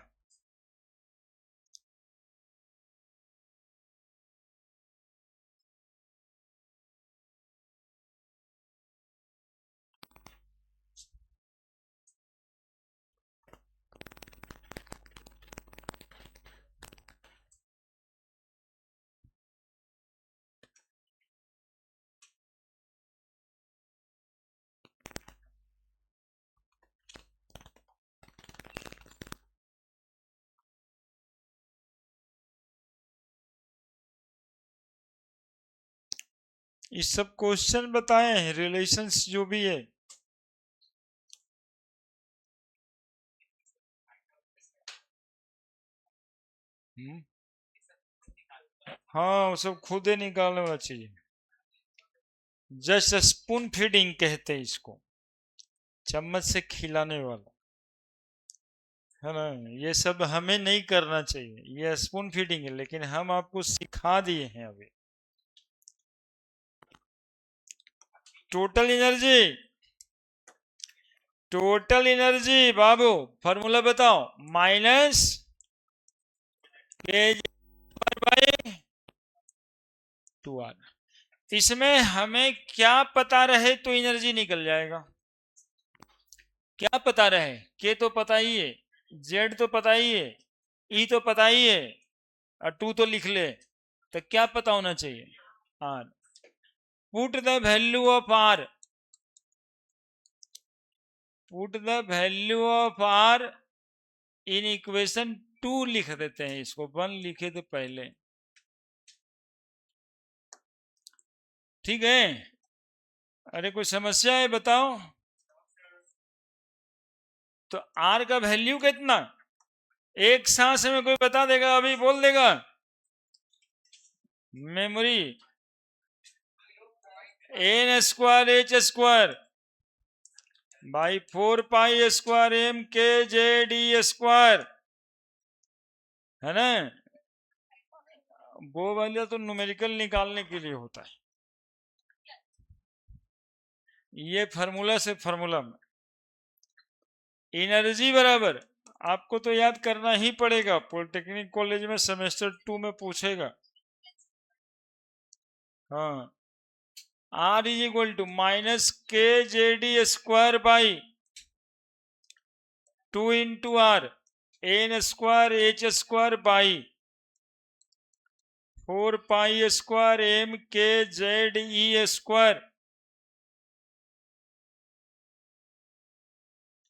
ये सब क्वेश्चन बताए हैं, रिलेशंस जो भी है। हाँ वो सब खुद ही निकालने वाला चाहिए। जस्ट स्पून फीडिंग कहते हैं इसको, चम्मच से खिलाने वाला, है ना। ये सब हमें नहीं करना चाहिए, ये स्पून फीडिंग है, लेकिन हम आपको सिखा दिए हैं। अभी टोटल एनर्जी बाबू फॉर्मूला बताओ, माइनस के बाई 2r। इसमें हमें क्या पता रहे तो एनर्जी निकल जाएगा। क्या पता रहे? के तो पता ही है, जेड तो पता ही है, ई तो पता ही है, और 2 तो लिख ले। तो क्या पता होना चाहिए? R. Put the value of R, put the value of R in equation 2 लिख देते हैं इसको, 1 लिखे तो पहले, ठीक है। अरे कोई समस्या है बताओ। तो आर का वैल्यू कितना? एक सांस में कोई बता देगा, अभी बोल देगा। Memory n square h square by 4 pi square M K J D square, है ना। वो वाला तो न्यूमेरिकल निकालने के लिए होता है, ये फार्मूला से फार्मूला में एनर्जी बराबर आपको तो याद करना ही पड़ेगा, पॉलिटेक्निक कॉलेज में सेमेस्टर 2 में पूछेगा। हाँ, R is equal to minus K J D square by 2 into R N square H square by 4 pi square M K Z E square,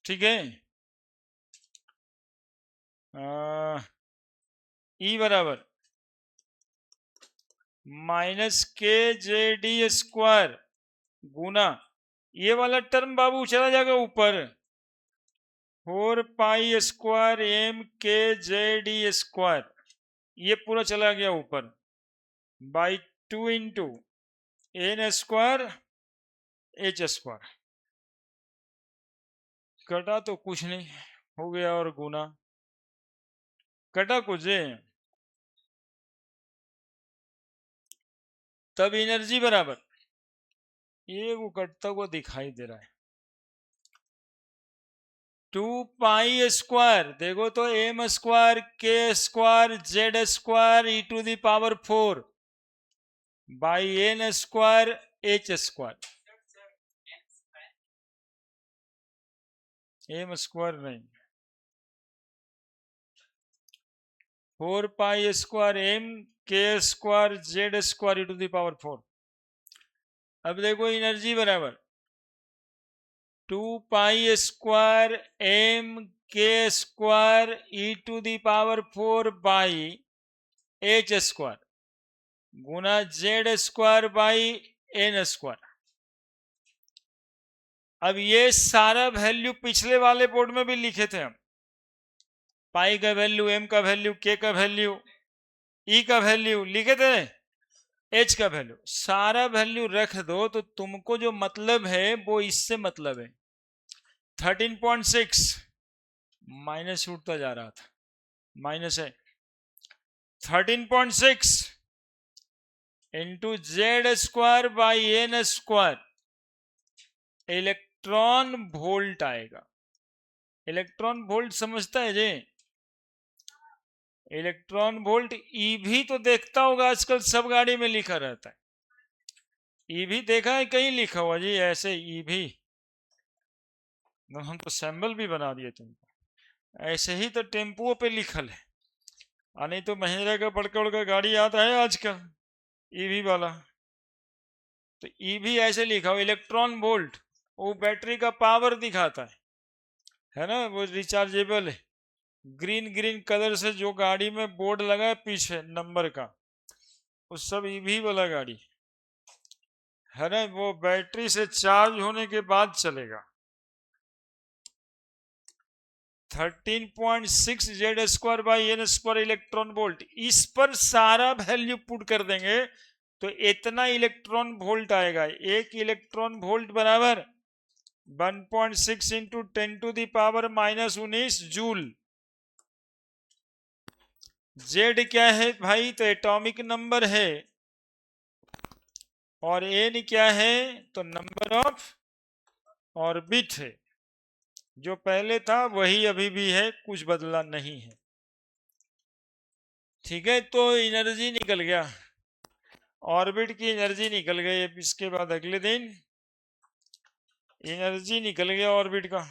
ठीक है। ई बराबर -kjd² गुना ये वाला टर्म बाबू चला जाएगा ऊपर 4π² mkjd², ये पूरा चला गया ऊपर बाई 2 इंटू n² h²। कटा तो कुछ नहीं, हो गया और गुना कटा कुछ है, तब एनर्जी बराबर ये वो कटता हुआ दिखाई दे रहा है 2π², देखो तो m² k² z² e⁴ by n² h², m² नहीं 4π² m k² z² e⁴। अब देखो एनर्जी बराबर 2π² m k² e⁴ by h² Guna z² by n²। अब ये सारा वैल्यू पिछले वाले बोर्ड में भी लिखे थे हम, पाई का वैल्यू, एम का वैल्यू, के का वैल्यू, ई का वैल्यू लिखे थे, एच का वैल्यू, सारा वैल्यू रख दो तो तुमको जो मतलब है वो इससे मतलब है 13.6 माइनस उठता जा रहा था, माइनस है 13.6 into z² by n² electron volt आएगा। इलेक्ट्रॉन वोल्ट समझता है जी, इलेक्ट्रॉन वोल्ट ईवी तो देखता होगा, आजकल सब गाड़ी में लिखा रहता है, ईवी देखा है कहीं लिखा हुआ जी ऐसे ईवी, हम तो सैंबल भी बना दिए तुमको, ऐसे ही तो टेम्पुओं पे लिखल है, नहीं तो महिंद्रा का बड़का बड़का गाड़ी आता है आजकल ईवी वाला, तो ईवी ऐसे लिखा हो इलेक्ट्रॉन वोल्ट, वो बैटरी का पावर दिखाता है ना, वो रिचार्जेबल है, ग्रीन ग्रीन कलर से जो गाड़ी में बोर्ड लगा है पीछे नंबर का, वो सब ईवी वाला गाड़ी है ना, वो बैटरी से चार्ज होने के बाद चलेगा। 13.6 z² by n² electron volt, इस पर सारा वैल्यू पुट कर देंगे तो इतना इलेक्ट्रॉन वोल्ट आएगा। एक इलेक्ट्रॉन वोल्ट बराबर 1.6 इंटू 10⁻⁻19 जूल। जेड क्या है भाई, तो एटॉमिक नंबर है, और एन क्या है तो नंबर ऑफ ऑर्बिट है, जो पहले था वही अभी भी है, कुछ बदला नहीं है। ठीक है, तो एनर्जी निकल गया, ऑर्बिट की एनर्जी निकल गई। इसके बाद अगले दिन एनर्जी निकल गया ऑर्बिट का।